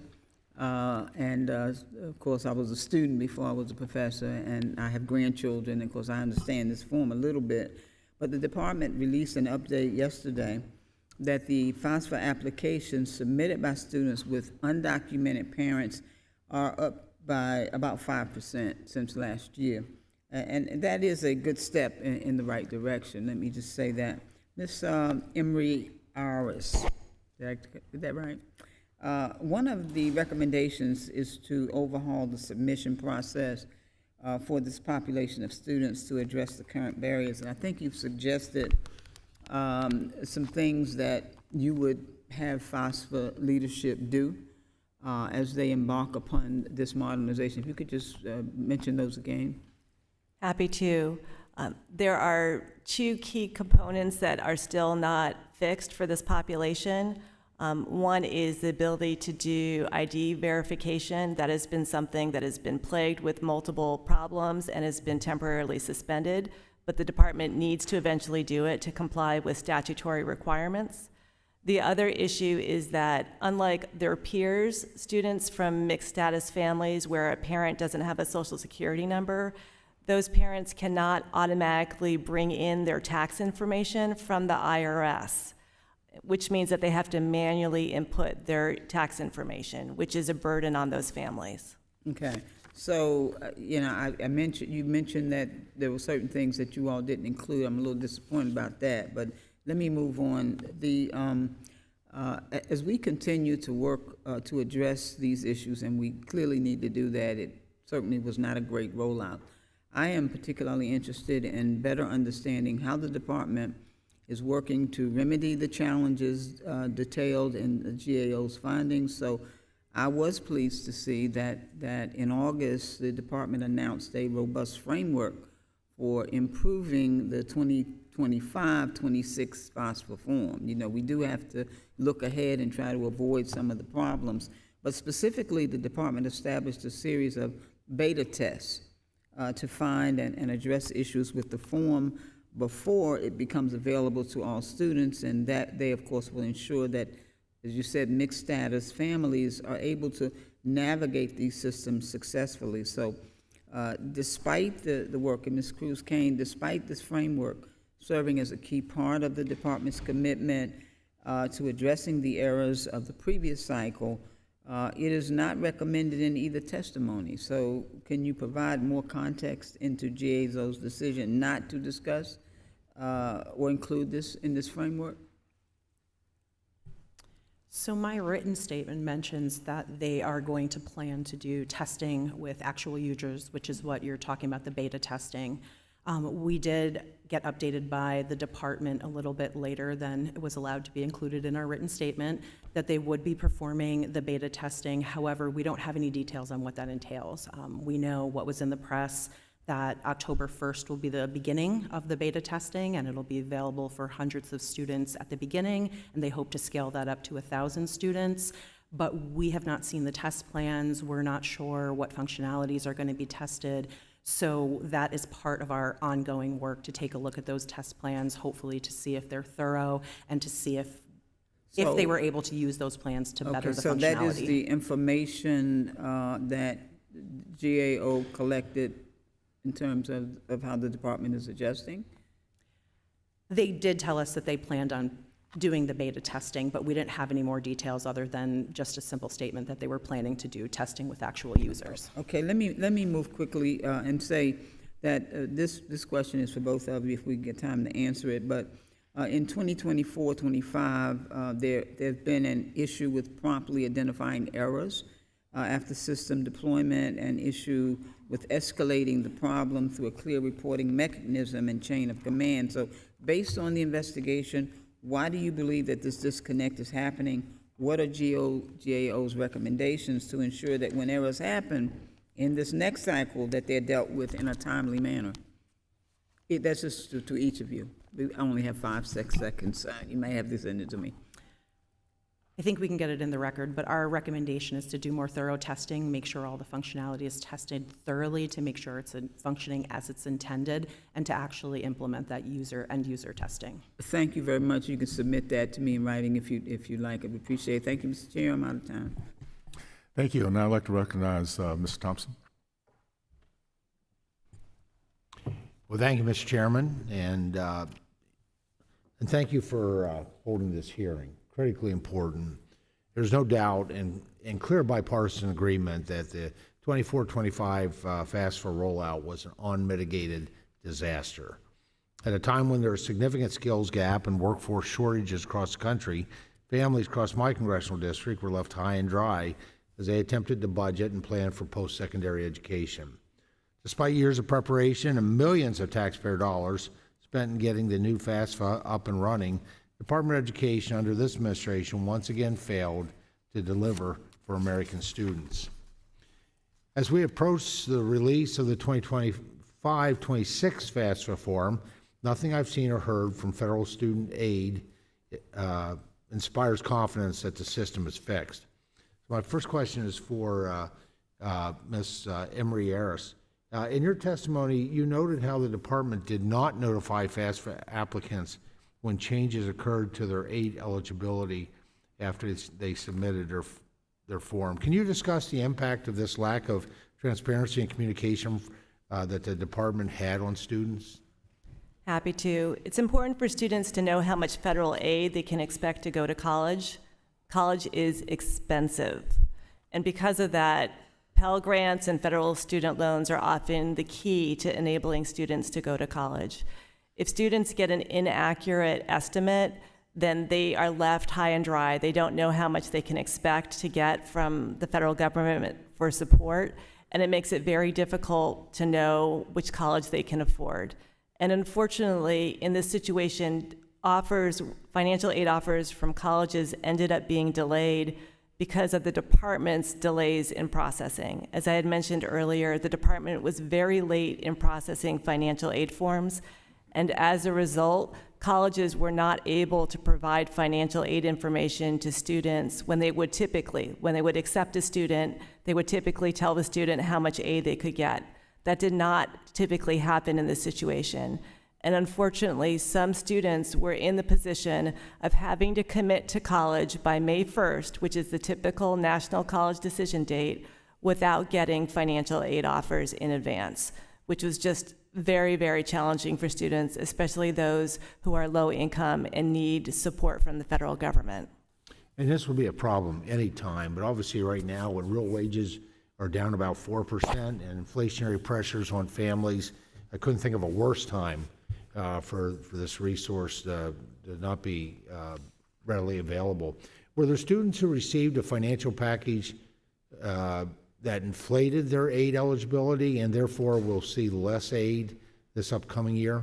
and of course I was a student before I was a professor, and I have grandchildren. Of course, I understand this form a little bit, but the department released an update yesterday that the FAFSA applications submitted by students with undocumented parents are up by about 5% since last year. And that is a good step in the right direction. Let me just say that. Ms. Emery Aris, is that right? One of the recommendations is to overhaul the submission process for this population of students to address the current barriers. And I think you've suggested some things that you would have FAFSA leadership do as they embark upon this modernization. If you could just mention those again. Happy to. There are two key components that are still not fixed for this population. One is the ability to do ID verification. That has been something that has been plagued with multiple problems and has been temporarily suspended, but the department needs to eventually do it to comply with statutory requirements. The other issue is that, unlike their peers, students from mixed status families where a parent doesn't have a Social Security number, those parents cannot automatically bring in their tax information from the IRS, which means that they have to manually input their tax information, which is a burden on those families. Okay, so, you know, you mentioned that there were certain things that you all didn't include. I'm a little disappointed about that, but let me move on. As we continue to work to address these issues, and we clearly need to do that, it certainly was not a great rollout. I am particularly interested in better understanding how the department is working to remedy the challenges detailed in the GAO's findings. So I was pleased to see that in August, the department announced a robust framework for improving the 2025-26 FAFSA form. You know, we do have to look ahead and try to avoid some of the problems. But specifically, the department established a series of beta tests to find and address issues with the form before it becomes available to all students, and that they, of course, will ensure that, as you said, mixed status families are able to navigate these systems successfully. So despite the work of Ms. Cruz-Kane, despite this framework serving as a key part of the department's commitment to addressing the errors of the previous cycle, it is not recommended in either testimony. So can you provide more context into GAO's decision not to discuss or include this in this framework? So my written statement mentions that they are going to plan to do testing with actual users, which is what you're talking about, the beta testing. We did get updated by the department a little bit later than it was allowed to be included in our written statement that they would be performing the beta testing. However, we don't have any details on what that entails. We know what was in the press, that October 1st will be the beginning of the beta testing, and it'll be available for hundreds of students at the beginning, and they hope to scale that up to 1,000 students. But we have not seen the test plans. We're not sure what functionalities are going to be tested. So that is part of our ongoing work, to take a look at those test plans, hopefully to see if they're thorough and to see if they were able to use those plans to better the functionality. So that is the information that GAO collected in terms of how the department is adjusting? They did tell us that they planned on doing the beta testing, but we didn't have any more details other than just a simple statement that they were planning to do testing with actual users. Okay, let me move quickly and say that this question is for both of you if we get time to answer it. But in 2024-25, there's been an issue with promptly identifying errors after system deployment, and issue with escalating the problem through a clear reporting mechanism and chain of command. So based on the investigation, why do you believe that this disconnect is happening? what are GAO's recommendations to ensure that when errors happen in this next cycle, that they're dealt with in a timely manner? That's just to each of you. I only have 5-6 seconds. You may have to send it to me. I think we can get it in the record, but our recommendation is to do more thorough testing, make sure all the functionality is tested thoroughly to make sure it's functioning as it's intended, and to actually implement that end user testing. Thank you very much. You can submit that to me in writing if you like. I would appreciate it. Thank you, Mr. Chair. I'm out of time. Thank you. And now I'd like to recognize Mr. Thompson. Well, thank you, Mr. Chairman, and thank you for holding this hearing. Critically important. There's no doubt and clear bipartisan agreement that the 24-25 FAFSA rollout was an unmitigated disaster. At a time when there is significant skills gap and workforce shortages across the country, families across my congressional district were left high and dry as they attempted to budget and plan for post-secondary education. Despite years of preparation and millions of taxpayer dollars spent in getting the new FAFSA up and running, the Department of Education under this administration once again failed to deliver for American students. As we approach the release of the 2025-26 FAFSA reform, nothing I've seen or heard from federal student aid inspires confidence that the system is fixed. So my first question is for Ms. Emery-Harris. In your testimony, you noted how the department did not notify FAFSA applicants when changes occurred to their aid eligibility after they submitted their form. Can you discuss the impact of this lack of transparency and communication that the department had on students? Happy to. It's important for students to know how much federal aid they can expect to go to college. College is expensive. And because of that, Pell Grants and federal student loans are often the key to enabling students to go to college. If students get an inaccurate estimate, then they are left high and dry. They don't know how much they can expect to get from the federal government for support, and it makes it very difficult to know which college they can afford. And unfortunately, in this situation, financial aid offers from colleges ended up being delayed because of the department's delays in processing. As I had mentioned earlier, the department was very late in processing financial aid forms, and as a result, colleges were not able to provide financial aid information to students when they would accept a student, they would typically tell the student how much aid they could get. That did not typically happen in this situation. And unfortunately, some students were in the position of having to commit to college by May 1st, which is the typical national college decision date, without getting financial aid offers in advance, which was just very, very challenging for students, especially those who are low income and need support from the federal government. And this will be a problem anytime, but obviously right now when real wages are down about 4% and inflationary pressures on families, I couldn't think of a worse time for this resource to not be readily available. Were there students who received a financial package that inflated their aid eligibility and therefore will see less aid this upcoming year?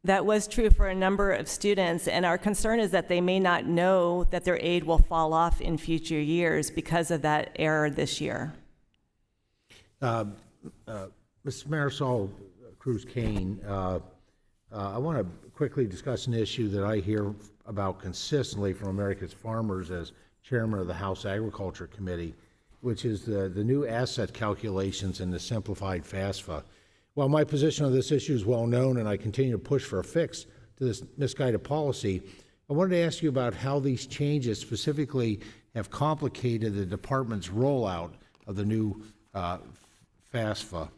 That was true for a number of students, and our concern is that they may not know that their aid will fall off in future years because of that error this year. Ms. Marisol Cruz-Kane, I want to quickly discuss an issue that I hear about consistently from America's farmers as chairman of the House Agriculture Committee, which is the new asset calculations in the simplified FAFSA. While my position on this issue is well known and I continue to push for a fix to this misguided policy, I wanted to ask you about how these changes specifically have complicated the department's rollout of the new FAFSA.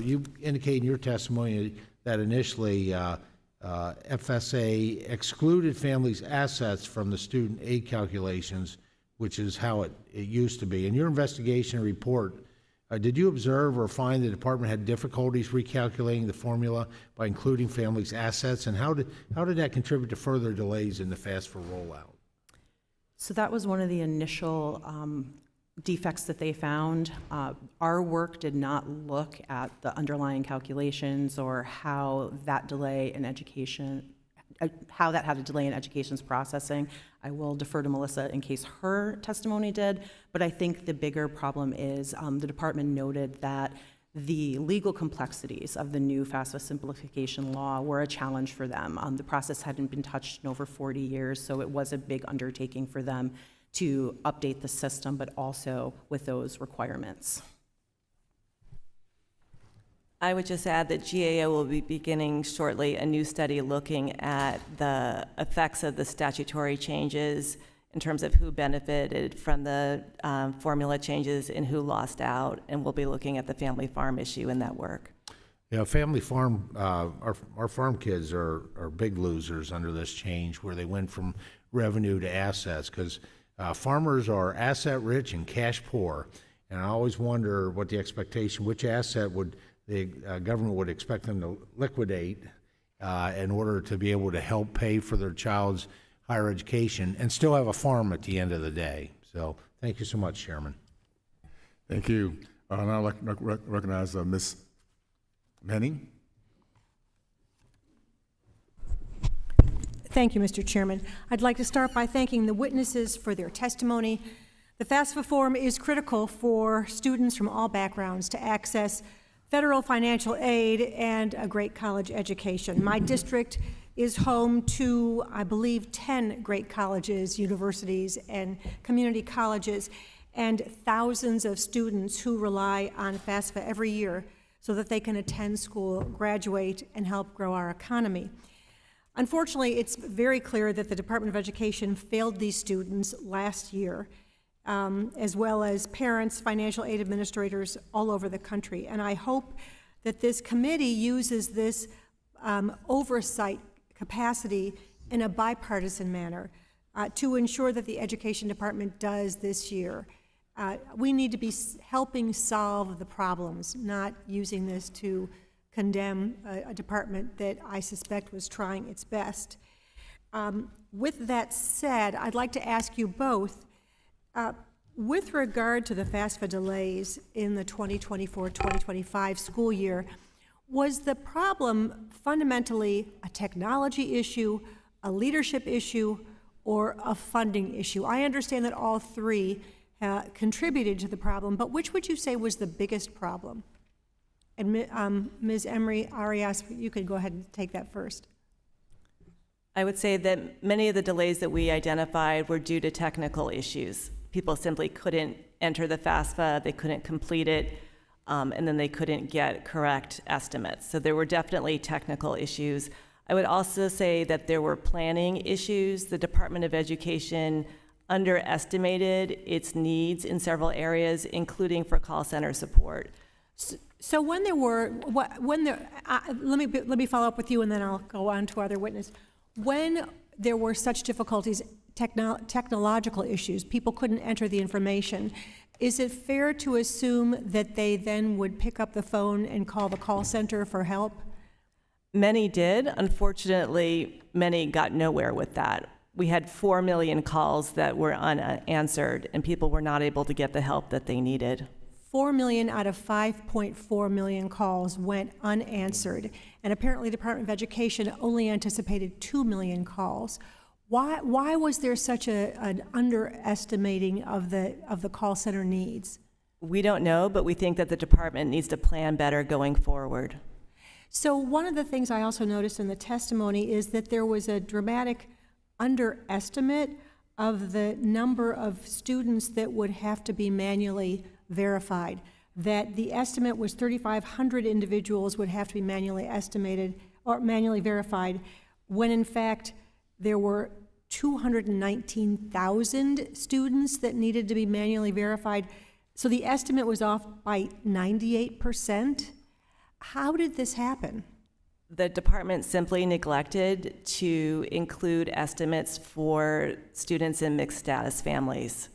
You indicate in your testimony that initially FSA excluded families' assets from the student aid calculations, which is how it used to be. In your investigation report, did you observe or find the department had difficulties recalculating the formula by including families' assets, and how did that contribute to further delays in the FAFSA rollout? So that was one of the initial defects that they found. Our work did not look at the underlying calculations or how that delay in education how that had a delay in education's processing. I will defer to Melissa in case her testimony did, but I think the bigger problem is the department noted that the legal complexities of the new FAFSA simplification law were a challenge for them. The process hadn't been touched in over 40 years, so it was a big undertaking for them to update the system, but also with those requirements. I would just add that GAO will be beginning shortly a new study looking at the effects of the statutory changes in terms of who benefited from the formula changes and who lost out, and we'll be looking at the family farm issue in that work. Yeah, family farm, our farm kids are big losers under this change where they went from revenue to assets because farmers are asset rich and cash poor. And I always wonder what the expectation, which asset would the government would expect them to liquidate in order to be able to help pay for their child's higher education and still have a farm at the end of the day. So thank you so much, Chairman. Thank you. Now I'd like to recognize Ms. Manning. Thank you, Mr. Chairman. I'd like to start by thanking the witnesses for their testimony. The FAFSA form is critical for students from all backgrounds to access federal financial aid and a great college education. My district is home to, I believe, 10 great colleges, universities, and community colleges, and thousands of students who rely on FAFSA every year so that they can attend school, graduate, and help grow our economy. Unfortunately, it's very clear that the Department of Education failed these students last year, as well as parents, financial aid administrators all over the country. And I hope that this committee uses this oversight capacity in a bipartisan manner to ensure that the Education Department does this year. We need to be helping solve the problems, not using this to condemn a department that I suspect was trying its best. With that said, I'd like to ask you both, with regard to the FAFSA delays in the 2024-2025 school year, was the problem fundamentally a technology issue, a leadership issue, or a funding issue? I understand that all three contributed to the problem, but which would you say was the biggest problem? And Ms. Emery Arias, you could go ahead and take that first. I would say that many of the delays that we identified were due to technical issues. People simply couldn't enter the FAFSA, they couldn't complete it, and then they couldn't get correct estimates. So there were definitely technical issues. I would also say that there were planning issues. The Department of Education underestimated its needs in several areas, including for call center support. So when there were, let me follow up with you, and then I'll go on to other witnesses. When there were such difficulties, technological issues, people couldn't enter the information, is it fair to assume that they then would pick up the phone and call the call center for help? Many did. Unfortunately, many got nowhere with that. We had 4 million calls that were unanswered, and people were not able to get the help that they needed. 4 million out of 5.4 million calls went unanswered, and apparently the Department of Education only anticipated 2 million calls. Why was there such an underestimating of the call center needs? We don't know, but we think that the department needs to plan better going forward. So one of the things I also noticed in the testimony is that there was a dramatic underestimate of the number of students that would have to be manually verified, that the estimate was 3,500 individuals would have to be manually estimated or manually verified, when in fact there were 219,000 students that needed to be manually verified. So the estimate was off by 98%. How did this happen? The department simply neglected to include estimates for students in mixed status families.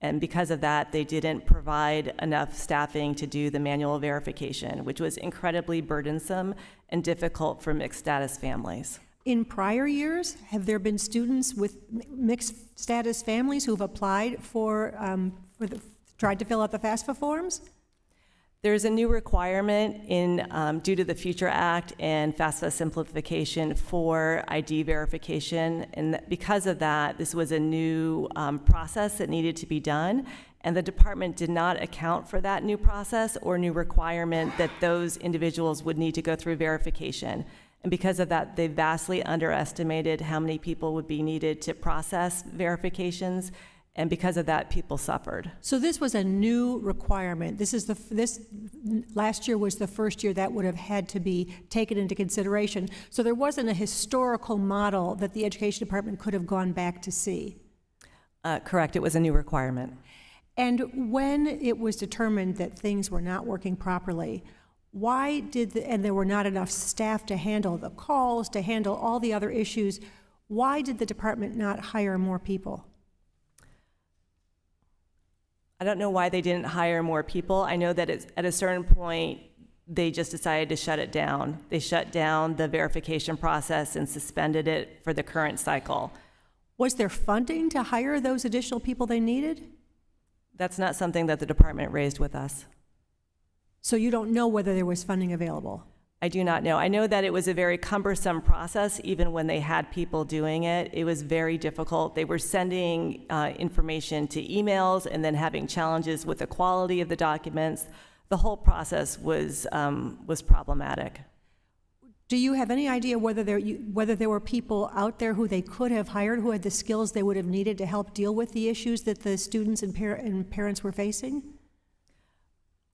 And because of that, they didn't provide enough staffing to do the manual verification, which was incredibly burdensome and difficult for mixed status families. In prior years, have there been students with mixed status families who've applied tried to fill out the FAFSA forms? There's a new requirement due to the Future Act and FAFSA simplification for ID verification, and because of that, this was a new process that needed to be done, and the department did not account for that new process or new requirement that those individuals would need to go through verification. And because of that, they vastly underestimated how many people would be needed to process verifications, and because of that, people suffered. So this was a new requirement. This last year was the first year that would have had to be taken into consideration. So there wasn't a historical model that the Education Department could have gone back to see. Correct, it was a new requirement. And when it was determined that things were not working properly, why and there were not enough staff to handle the calls, to handle all the other issues, why did the department not hire more people? I don't know why they didn't hire more people. I know that at a certain point, they just decided to shut it down. They shut down the verification process and suspended it for the current cycle. Was there funding to hire those additional people they needed? That's not something that the department raised with us. So you don't know whether there was funding available? I do not know. I know that it was a very cumbersome process, even when they had people doing it. It was very difficult. They were sending information to emails and then having challenges with the quality of the documents. The whole process was problematic. Do you have any idea whether there were people out there who they could have hired who had the skills they would have needed to help deal with the issues that the students and parents were facing?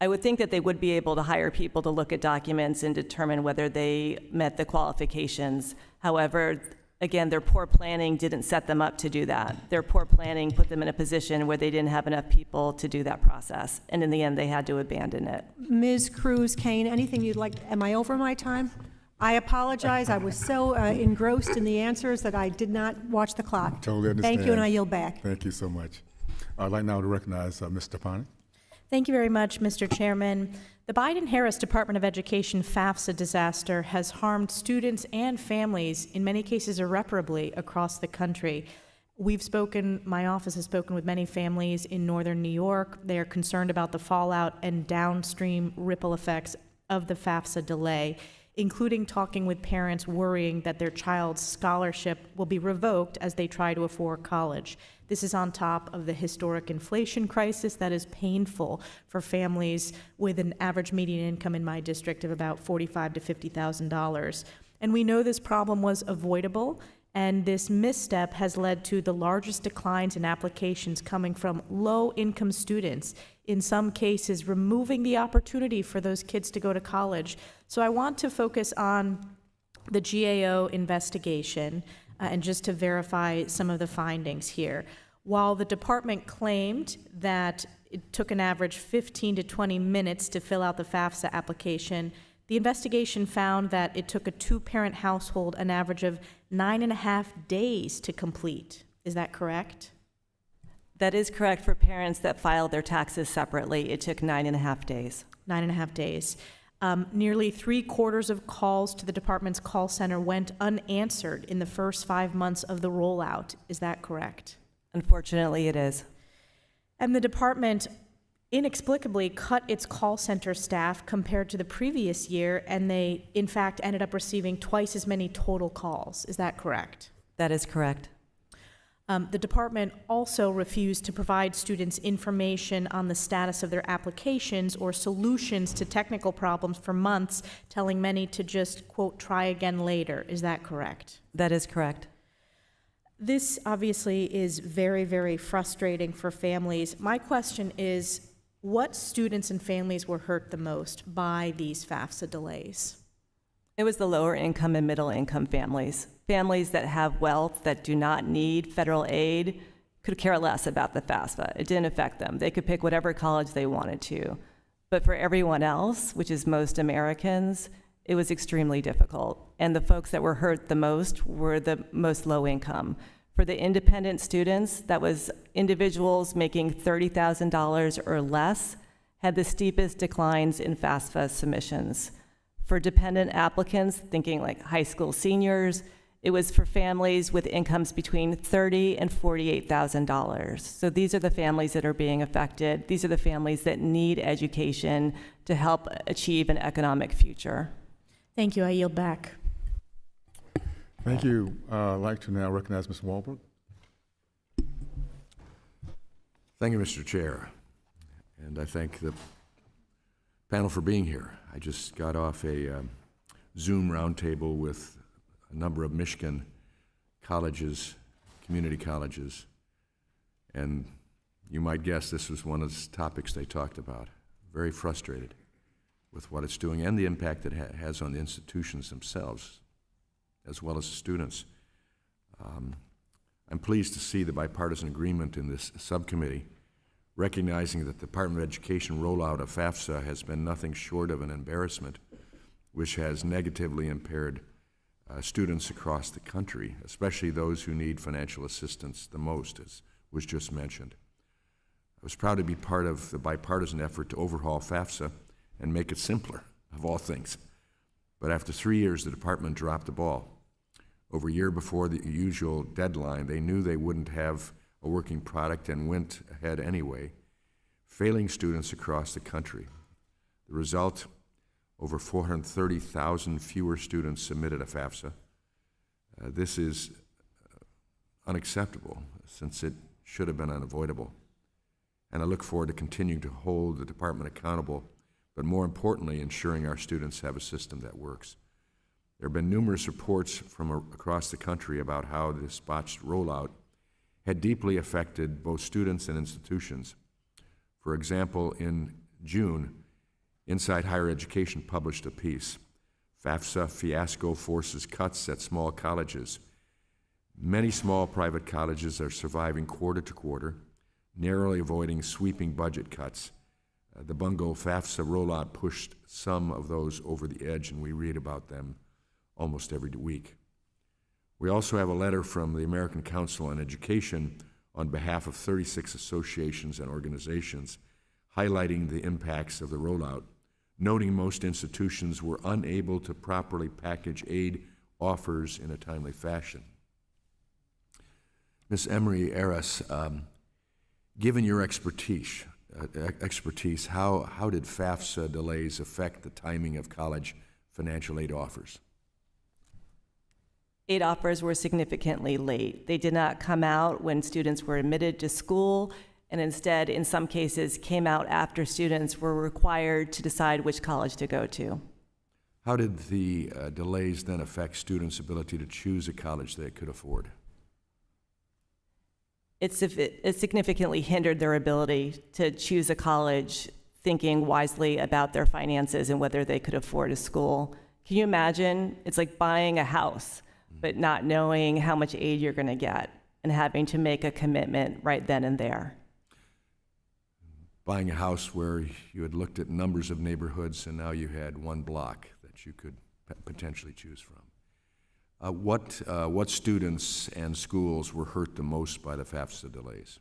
I would think that they would be able to hire people to look at documents and determine whether they met the qualifications. However, again, their poor planning didn't set them up to do that. Their poor planning put them in a position where they didn't have enough people to do that process. And in the end, they had to abandon it. Ms. Cruz-Kane, anything you'd like? Am I over my time? I apologize. I was so engrossed in the answers that I did not watch the clock. Totally understand. Thank you, and I yield back. Thank you so much. I'd like now to recognize Ms. Stefani. Thank you very much, Mr. Chairman. The Biden-Harris Department of Education FAFSA disaster has harmed students and families, in many cases irreparably, across the country. My office has spoken with many families in northern New York. They are concerned about the fallout and downstream ripple effects of the FAFSA delay, including talking with parents worrying that their child's scholarship will be revoked as they try to afford college. This is on top of the historic inflation crisis that is painful for families with an average median income in my district of about $45,000 to $50,000. And we know this problem was avoidable, and this misstep has led to the largest declines in applications coming from low-income students, in some cases removing the opportunity for those kids to go to college. So I want to focus on the GAO investigation and just to verify some of the findings here. While the department claimed that it took an average 15 to 20 minutes to fill out the FAFSA application, the investigation found that it took a two-parent household an average of 9.5 days to complete. Is that correct? That is correct for parents that filed their taxes separately. It took 9.5 days. 9.5 days. Nearly 3/4 of calls to the department's call center went unanswered in the first 5 months of the rollout. Is that correct? Unfortunately, it is. And the department inexplicably cut its call center staff compared to the previous year, and they, in fact, ended up receiving twice as many total calls. Is that correct? That is correct. The department also refused to provide students information on the status of their applications or solutions to technical problems for months, telling many to just, quote, try again later. Is that correct? That is correct. This obviously is very, very frustrating for families. My question is, what students and families were hurt the most by these FAFSA delays? It was the lower income and middle income families. Families that have wealth that do not need federal aid could care less about the FAFSA. It didn't affect them. They could pick whatever college they wanted to. But for everyone else, which is most Americans, it was extremely difficult. And the folks that were hurt the most were the most low income. For the independent students, that was individuals making $30,000 or less, had the steepest declines in FAFSA submissions. For dependent applicants, thinking like high school seniors, It was for families with incomes between $30,000 and $48,000. So these are the families that are being affected. These are the families that need education to help achieve an economic future. Thank you. I yield back. Thank you. I'd like to now recognize Mr. Walbrook. Thank you, Mr. Chair, and I thank the panel for being here. I just got off a Zoom roundtable with a number of Michigan colleges, community colleges, and you might guess this was one of the topics they talked about. Very frustrated with what it's doing and the impact it has on the institutions themselves, as well as the students. I'm pleased to see the bipartisan agreement in this subcommittee, recognizing that the Department of Education rollout of FAFSA has been nothing short of an embarrassment, which has negatively impaired students across the country, especially those who need financial assistance the most, as was just mentioned. I was proud to be part of the bipartisan effort to overhaul FAFSA and make it simpler, of all things. But after 3 years, the department dropped the ball. Over a year before the usual deadline, they knew they wouldn't have a working product and went ahead anyway, failing students across the country. The result, over 430,000 fewer students submitted a FAFSA. This is unacceptable, since it should have been unavoidable. And I look forward to continuing to hold the department accountable, but more importantly, ensuring our students have a system that works. There have been numerous reports from across the country about how this botched rollout had deeply affected both students and institutions. For example, in June, Inside Higher Education published a piece, FAFSA Fiasco Forces Cuts at Small Colleges. Many small private colleges are surviving quarter to quarter, narrowly avoiding sweeping budget cuts. The bungo FAFSA rollout pushed some of those over the edge, and we read about them almost every week. We also have a letter from the American Council on Education on behalf of 36 associations and organizations highlighting the impacts of the rollout, noting most institutions were unable to properly package aid offers in a timely fashion. Ms. Emery Aras, given your expertise, how did FAFSA delays affect the timing of college financial aid offers? Aid offers were significantly late. They did not come out when students were admitted to school, and instead, in some cases, came out after students were required to decide which college to go to. How did the delays then affect students' ability to choose a college they could afford? It significantly hindered their ability to choose a college thinking wisely about their finances and whether they could afford a school. Can you imagine? It's like buying a house, but not knowing how much aid you're going to get and having to make a commitment right then and there. Buying a house where you had looked at numbers of neighborhoods and now you had one block that you could potentially choose from. What students and schools were hurt the most by the FAFSA delays?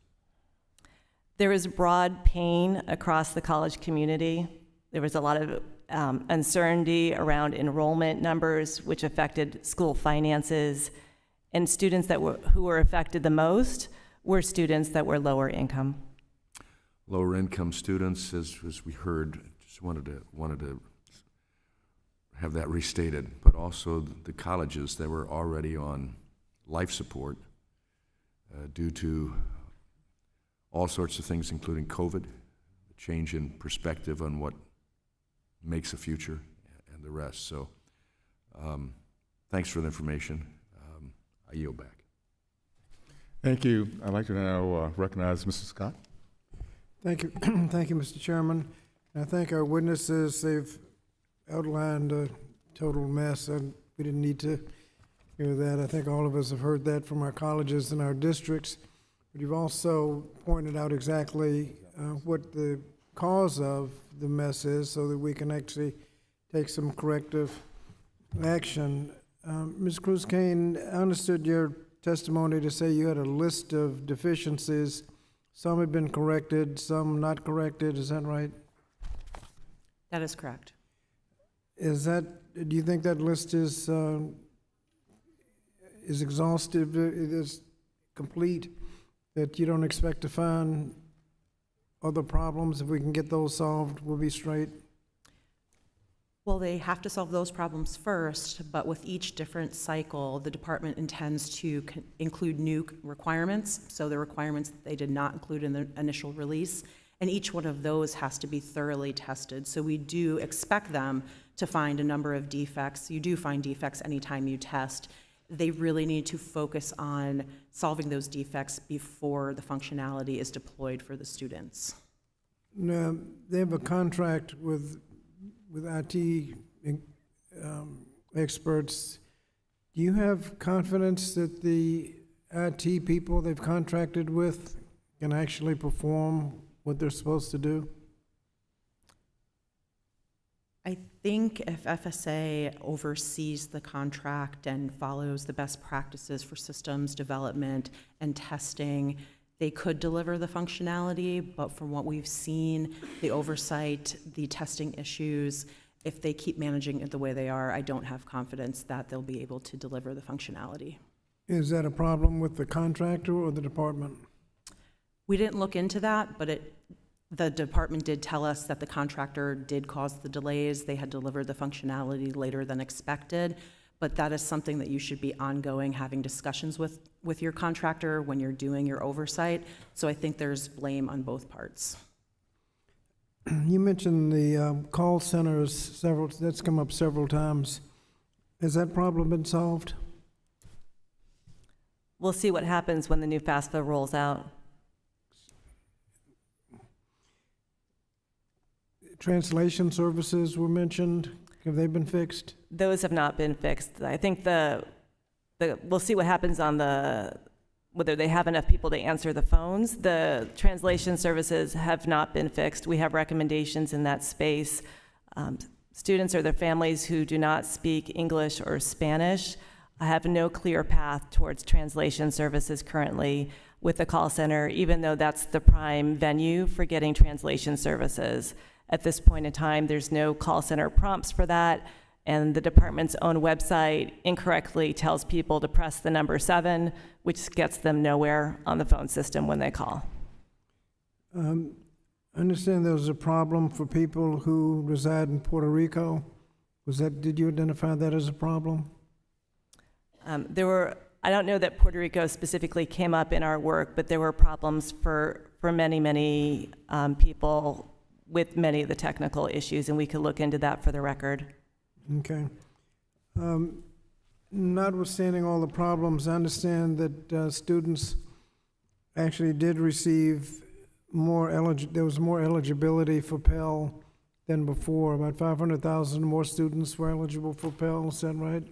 There was broad pain across the college community. There was a lot of uncertainty around enrollment numbers, which affected school finances. And students who were affected the most were students that were lower income. Lower income students, as we heard, just wanted to have that restated, but also the colleges that were already on life support due to all sorts of things, including COVID, the change in perspective on what makes a future, and the rest. So thanks for the information. I yield back. Thank you. I'd like to now recognize Mr. Scott. Thank you. Thank you, Mr. Chairman. I thank our witnesses. They've outlined a total mess, and we didn't need to hear that. I think all of us have heard that from our colleges and our districts. But you've also pointed out exactly what the cause of the mess is so that we can actually take some corrective action. Ms. Cruz-Kane, I understood your testimony to say you had a list of deficiencies. Some had been corrected, some not corrected. Is that right? That is correct. Do you think that list is is exhaustive, it is complete, that you don't expect to find other problems? If we can get those solved, we'll be straight? Well, they have to solve those problems first, but with each different cycle, the department intends to include new requirements, so the requirements that they did not include in the initial release, and each one of those has to be thoroughly tested. So we do expect them to find a number of defects. You do find defects anytime you test. They really need to focus on solving those defects before the functionality is deployed for the students. Now, they have a contract with IT experts. Do you have confidence that the IT people they've contracted with can actually perform what they're supposed to do? I think if FSA oversees the contract and follows the best practices for systems development and testing, they could deliver the functionality, but from what we've seen, the oversight, the testing issues, if they keep managing it the way they are, I don't have confidence that they'll be able to deliver the functionality. Is that a problem with the contractor or the department? We didn't look into that, but the department did tell us that the contractor did cause the delays. They had delivered the functionality later than expected, but that is something that you should be ongoing, having discussions with your contractor when you're doing your oversight. So I think there's blame on both parts. You mentioned the call centers, that's come up several times. Has that problem been solved? We'll see what happens when the new FAFSA rolls out. Translation services were mentioned. Have they been fixed? Those have not been fixed. I think we'll see what happens on whether they have enough people to answer the phones. The translation services have not been fixed. We have recommendations in that space. Students or their families who do not speak English or Spanish have no clear path towards translation services currently with the call center, even though that's the prime venue for getting translation services. At this point in time, there's no call center prompts for that, and the department's own website incorrectly tells people to press the number 7, which gets them nowhere on the phone system when they call. I understand there was a problem for people who reside in Puerto Rico. Did you identify that as a problem? I don't know that Puerto Rico specifically came up in our work, but there were problems for many people with many of the technical issues, and we could look into that for the record. Okay. Notwithstanding all the problems, I understand that students actually did receive there was more eligibility for Pell than before. About 500,000 more students were eligible for Pell, is that right?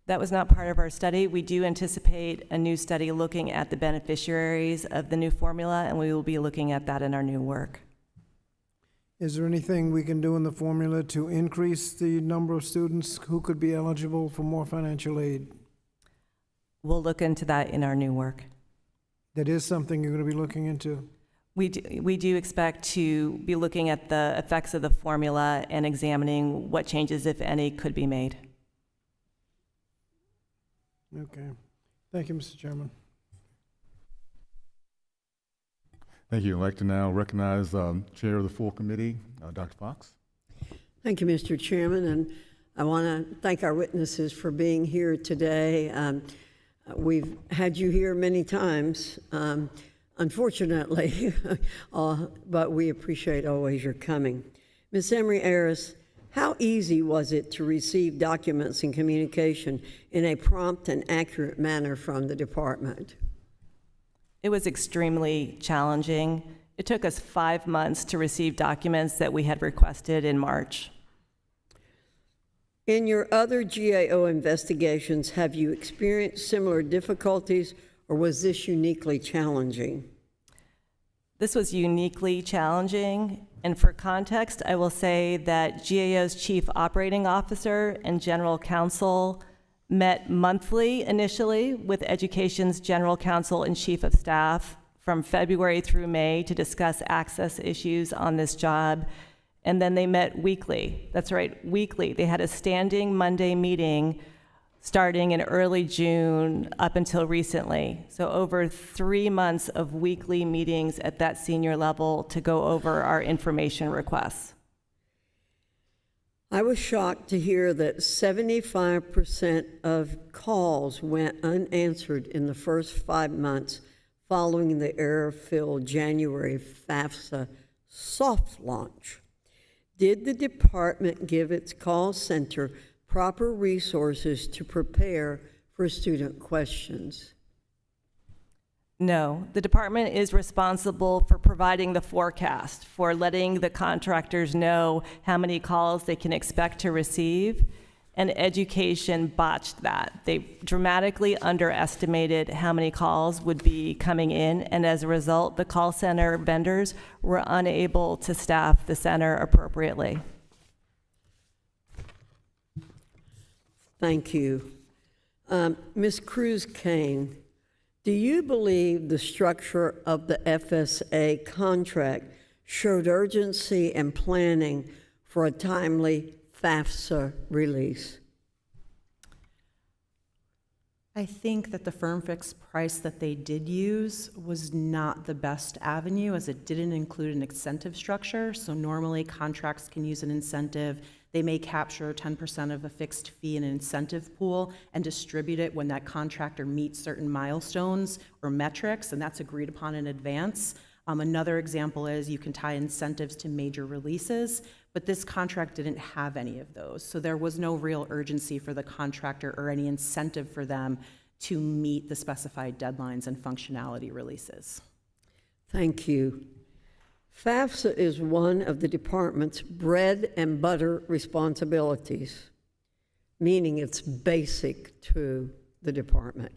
That was not part of our study. We do anticipate a new study looking at the beneficiaries of the new formula, and we will be looking at that in our new work. Is there anything we can do in the formula to increase the number of students who could be eligible for more financial aid? We'll look into that in our new work. That is something you're going to be looking into? We do expect to be looking at the effects of the formula and examining what changes, if any, could be made. Okay. Thank you, Mr. Chairman. Thank you. I'd like to now recognize Chair of the full committee, Dr. Fox. Thank you, Mr. Chairman, and I want to thank our witnesses for being here today. We've had you here many times, unfortunately, but we appreciate always your coming. Ms. Emery-Aris, how easy was it to receive documents and communication in a prompt and accurate manner from the department? It was extremely challenging. It took us 5 months to receive documents that we had requested in March. In your other GAO investigations, have you experienced similar difficulties, or was this uniquely challenging? This was uniquely challenging, and for context, I will say that GAO's Chief Operating Officer and General Counsel met monthly initially with Education's General Counsel and Chief of Staff from February through May to discuss access issues on this job. And then they met weekly. That's right, weekly. They had a standing Monday meeting starting in early June up until recently. So over 3 months of weekly meetings at that senior level to go over our information requests. I was shocked to hear that 75% of calls went unanswered in the first 5 months following the error-filled January FAFSA soft launch. Did the department give its call center proper resources to prepare for student questions? No, the department is responsible for providing the forecast, for letting the contractors know how many calls they can expect to receive, and education botched that. They dramatically underestimated how many calls would be coming in, and as a result, the call center vendors were unable to staff the center appropriately. Thank you. Ms. Cruz-Kane, do you believe the structure of the FSA contract showed urgency and planning for a timely FAFSA release? I think that the firm fixed price that they did use was not the best avenue, as it didn't include an incentive structure. So normally contracts can use an incentive. They may capture 10% of a fixed fee in an incentive pool and distribute it when that contractor meets certain milestones or metrics, and that's agreed upon in advance. Another example is you can tie incentives to major releases, but this contract didn't have any of those. So there was no real urgency for the contractor or any incentive for them to meet the specified deadlines and functionality releases. Thank you. FAFSA is one of the department's bread and butter responsibilities, meaning it's basic to the department.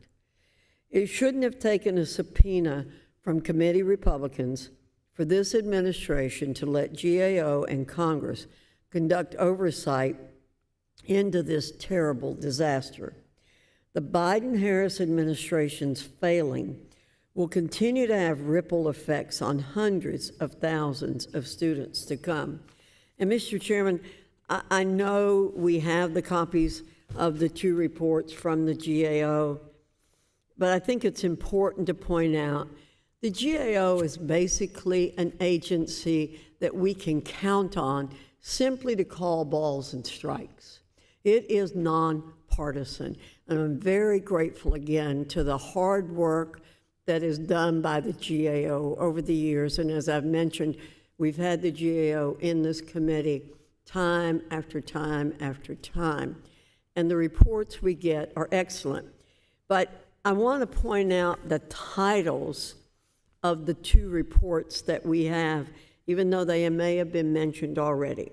It shouldn't have taken a subpoena from committee Republicans for this administration to let GAO and Congress conduct oversight into this terrible disaster. The Biden-Harris administration's failing will continue to have ripple effects on hundreds of thousands of students to come. And Mr. Chairman, I know we have the copies of the 2 reports from the GAO, but I think it's important to point out the GAO is basically an agency that we can count on simply to call balls and strikes. It is nonpartisan, and I'm very grateful again to the hard work that is done by the GAO over the years. And as I've mentioned, we've had the GAO in this committee time after time after time. And the reports we get are excellent. But I want to point out the titles of the 2 reports that we have, even though they may have been mentioned already.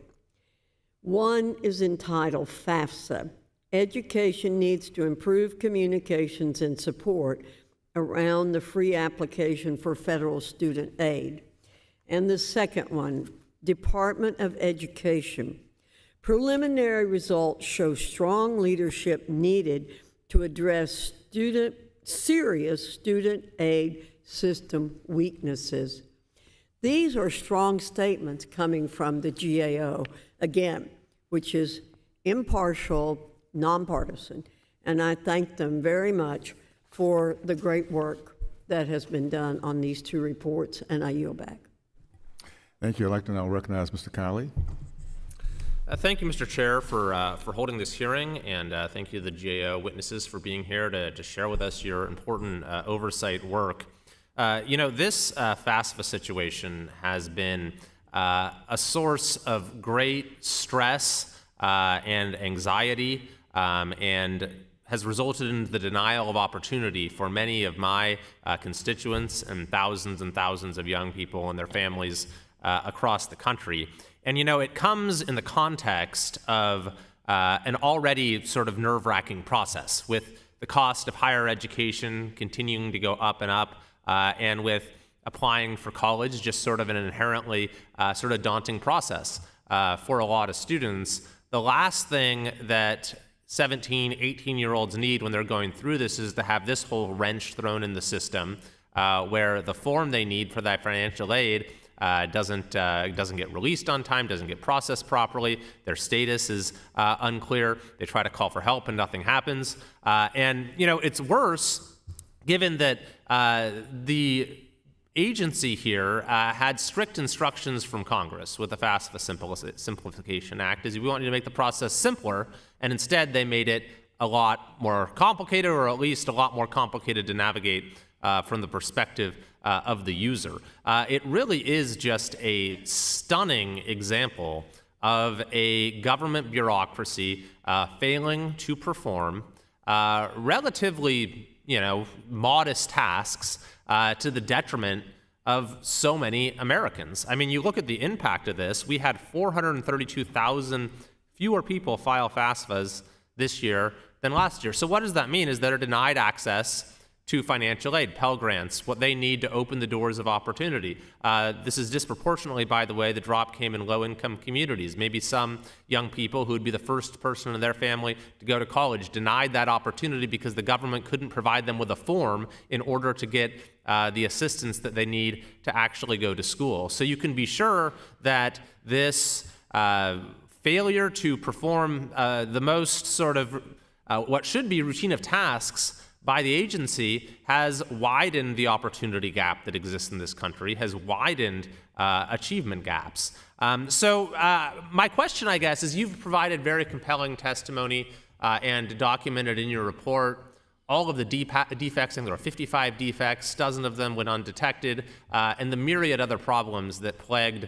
One is entitled FAFSA, Education Needs to Improve Communications and Support around the free application for federal student aid. And the second one, Department of Education. Preliminary results show strong leadership needed to address serious student aid system weaknesses. These are strong statements coming from the GAO, again, which is impartial, nonpartisan, and I thank them very much for the great work that has been done on these 2 reports, and I yield back. Thank you. I'd like to now recognize Mr. Kiley. Thank you, Mr. Chair, for holding this hearing, and thank you to the GAO witnesses for being here to share with us your important oversight work. This FAFSA situation has been a source of great stress and anxiety, and has resulted in the denial of opportunity for many of my constituents and thousands of young people and their families across the country. And it comes in the context of an already sort of nerve-wracking process, with the cost of higher education continuing to go up and up, and with applying for college just sort of an inherently sort of daunting process for a lot of students. The last thing that 17, 18-year-olds need when they're going through this is to have this whole wrench thrown in the system, where the form they need for that financial aid doesn't get released on time, doesn't get processed properly. Their status is unclear. They try to call for help and nothing happens. And it's worse given that the agency here had strict instructions from Congress with the FAFSA Simplification Act, is we wanted to make the process simpler, and instead they made it a lot more complicated, or at least a lot more complicated to navigate from the perspective of the user. It really is just a stunning example of a government bureaucracy failing to perform relatively, modest tasks to the detriment of so many Americans. I mean, you look at the impact of this. We had 432,000 fewer people file FAFSAs this year than last year. So what does that mean? Is they're denied access to financial aid, Pell Grants, what they need to open the doors of opportunity. This is disproportionately, by the way, the drop came in low-income communities. Maybe some young people who would be the first person in their family to go to college denied that opportunity because the government couldn't provide them with a form in order to get the assistance that they need to actually go to school. So you can be sure that this failure to perform the most sort of what should be routine of tasks by the agency has widened the opportunity gap that exists in this country, has widened achievement gaps. So my question, I guess, is you've provided very compelling testimony and documented in your report all of the defects, and there are 55 defects, dozen of them went undetected, and the myriad other problems that plagued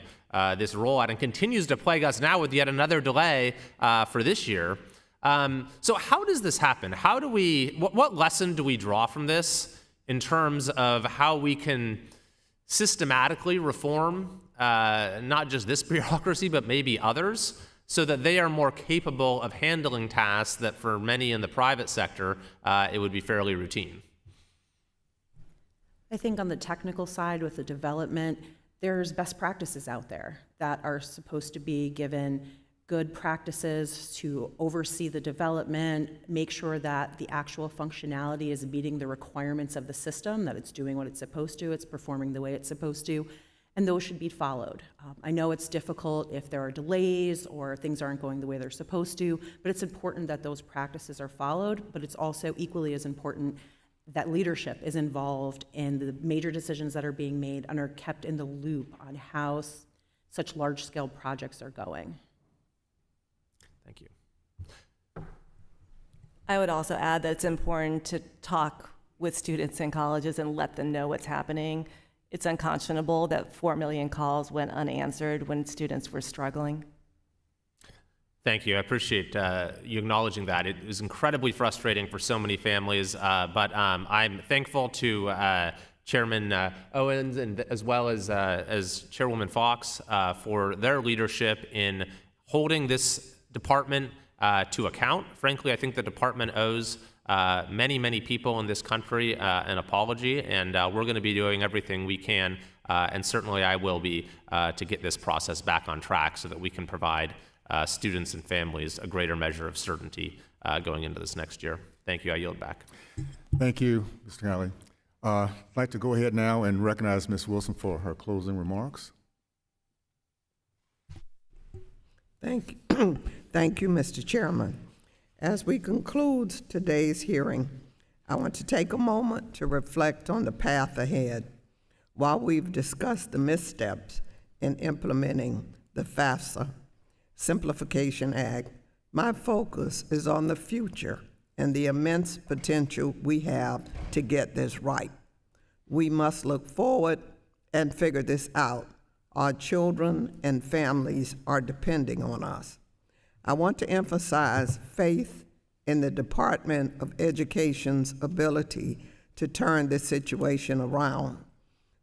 this rollout and continues to plague us now with yet another delay for this year. So how does this happen? How do what lesson do we draw from this in terms of how we can systematically reform not just this bureaucracy, but maybe others, so that they are more capable of handling tasks that for many in the private sector, it would be fairly routine? I think on the technical side with the development, there's best practices out there that are supposed to be given good practices to oversee the development, make sure that the actual functionality is meeting the requirements of the system, that it's doing what it's supposed to, it's performing the way it's supposed to, and those should be followed. I know it's difficult if there are delays or things aren't going the way they're supposed to, but it's important that those practices are followed, but it's also equally as important that leadership is involved in the major decisions that are being made and are kept in the loop on how such large-scale projects are going. Thank you. I would also add that it's important to talk with students in colleges and let them know what's happening. It's unconscionable that 4 million calls went unanswered when students were struggling. Thank you. I appreciate you acknowledging that. It is incredibly frustrating for so many families, but I'm thankful to Chairman Owens and as well as Chairwoman Fox for their leadership in holding this department to account. Frankly, I think the department owes many people in this country an apology, and we're going to be doing everything we can, and certainly I will be, to get this process back on track so that we can provide students and families a greater measure of certainty going into this next year. Thank you. I yield back. Thank you, Mr. Connolly. I'd like to go ahead now and recognize Ms. Wilson for her closing remarks. Thank you. Thank you, Mr. Chairman. As we conclude today's hearing, I want to take a moment to reflect on the path ahead. While we've discussed the missteps in implementing the FAFSA Simplification Act, my focus is on the future and the immense potential we have to get this right. We must look forward and figure this out. Our children and families are depending on us. I want to emphasize faith in the Department of Education's ability to turn this situation around.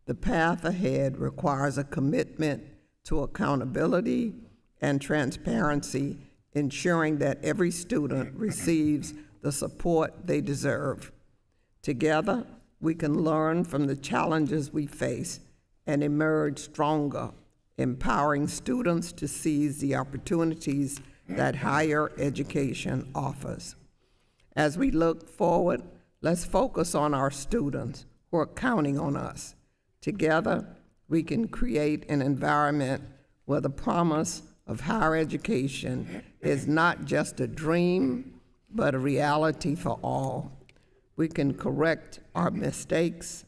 The path ahead requires a commitment to accountability and transparency, ensuring that every student receives the support they deserve. Together, we can learn from the challenges we face and emerge stronger, empowering students to seize the opportunities that higher education offers. As we look forward, let's focus on our students who are counting on us. Together, we can create an environment where the promise of higher education is not just a dream, but a reality for all. We can correct our mistakes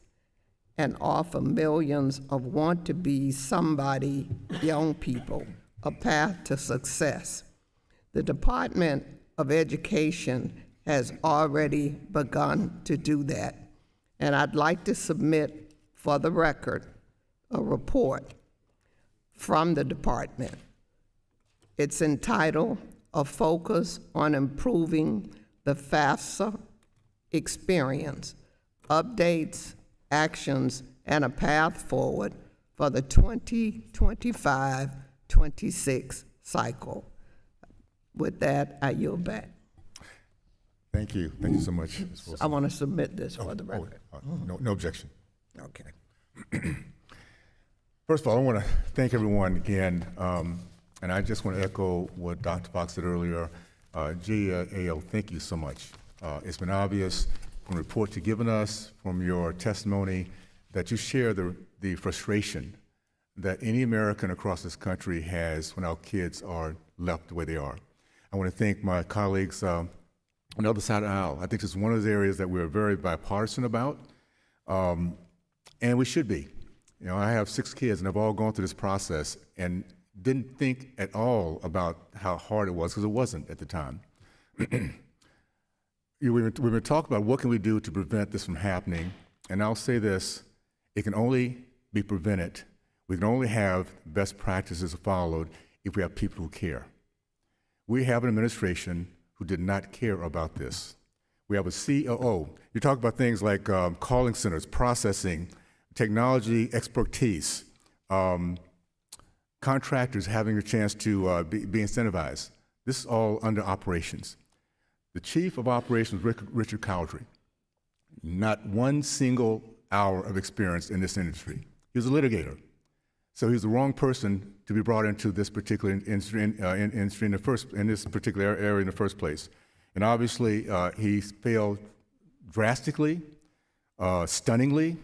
and offer millions of want-to-be somebody young people a path to success. The Department of Education has already begun to do that, and I'd like to submit for the record a report from the department. It's entitled "A Focus on Improving the FAFSA Experience, Updates, Actions, and a Path Forward for the 2025-26 cycle." With that, I yield back. Thank you. Thank you so much, Ms. Wilson. I want to submit this for the record. No objection. Okay. First of all, I want to thank everyone again, and I just want to echo what Dr. Fox said earlier. GAO, thank you so much. It's been obvious from the report you've given us, from your testimony, that you share the frustration that any American across this country has when our kids are left the way they are. I want to thank my colleagues on the other side of the aisle. I think this is one of those areas that we're very bipartisan about, and we should be. You know, I have 6 kids, and they've all gone through this process and didn't think at all about how hard it was, because it wasn't at the time. We've been talking about what can we do to prevent this from happening, and I'll say this: it can only be prevented. We can only have best practices followed if we have people who care. We have an administration who did not care about this. We have a COO. You talk about things like calling centers, processing, technology expertise, contractors having a chance to be incentivized. This is all under operations. The chief of operations, Richard Cowdery, not one single hour of experience in this industry. He was a litigator. So he was the wrong person to be brought into this particular industry in this particular area in the first place. And obviously, he failed drastically, stunningly,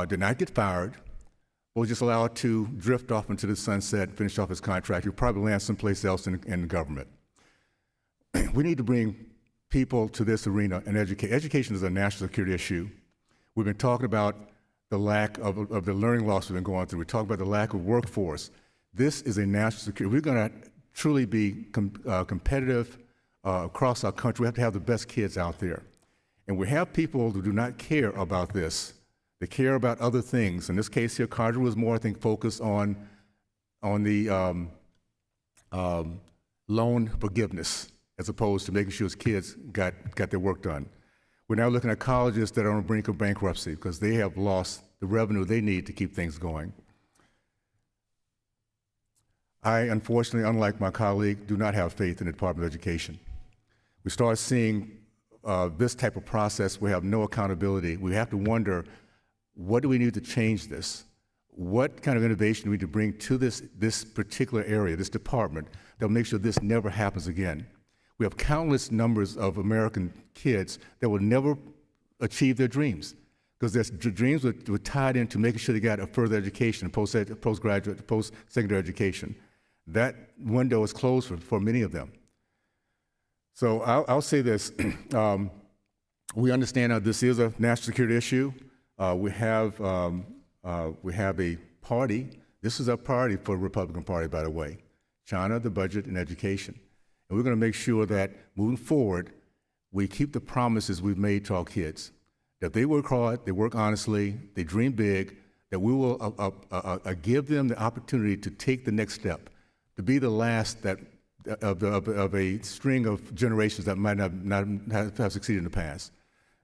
did not get fired, but was just allowed to drift off into the sunset, finish off his contract. He'll probably land someplace else in government. We need to bring people to this arena and educate. Education is a national security issue. We've been talking about the lack of the learning loss we've been going through. We talk about the lack of workforce. This is a national security. We're going to truly be competitive across our country. We have to have the best kids out there. And we have people who do not care about this. They care about other things. In this case here, Cowdery was more, I think, focused on the loan forgiveness, as opposed to making sure his kids got their work done. We're now looking at colleges that are on the brink of bankruptcy because they have lost the revenue they need to keep things going. I, unfortunately, unlike my colleague, do not have faith in the Department of Education. We start seeing this type of process. We have no accountability. We have to wonder, what do we need to change this? What kind of innovation do we need to bring to this particular area, this department, that will make sure this never happens again? We have countless numbers of American kids that will never achieve their dreams because their dreams were tied into making sure they got a further education, postgraduate, post-secondary education. That window is closed for many of them. So I'll say this. We understand that this is a national security issue. We have a party. This is a party for the Republican Party, by the way. China, the budget, and education. And we're going to make sure that moving forward, we keep the promises we've made to our kids. That they work hard, they work honestly, they dream big, that we will give them the opportunity to take the next step, to be the last of a string of generations that might not have succeeded in the past.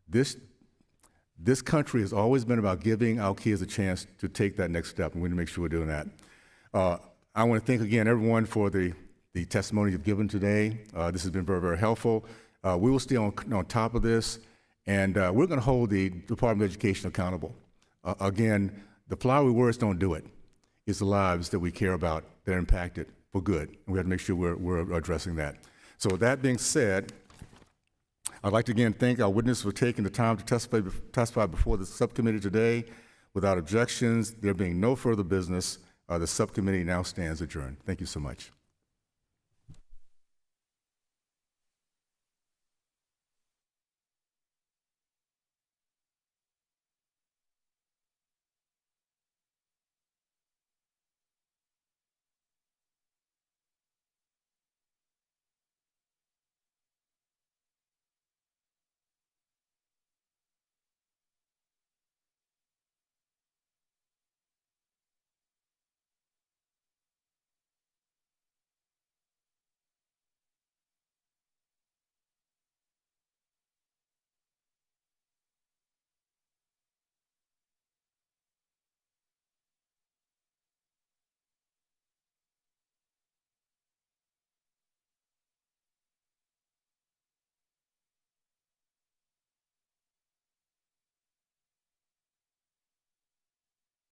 This country has always been about giving our kids a chance to take that next step, and we need to make sure we're doing that. I want to thank again everyone for the testimony you've given today. This has been very, very helpful. We will stay on top of this, and we're going to hold the Department of Education accountable. Again, the flowery words don't do it. It's the lives that we care about that are impacted for good, and we have to make sure we're addressing that. So with that being said, I'd like to again thank our witnesses for taking the time to testify before the subcommittee today. Without objections, there being no further business, the subcommittee now stands adjourned. Thank you so much.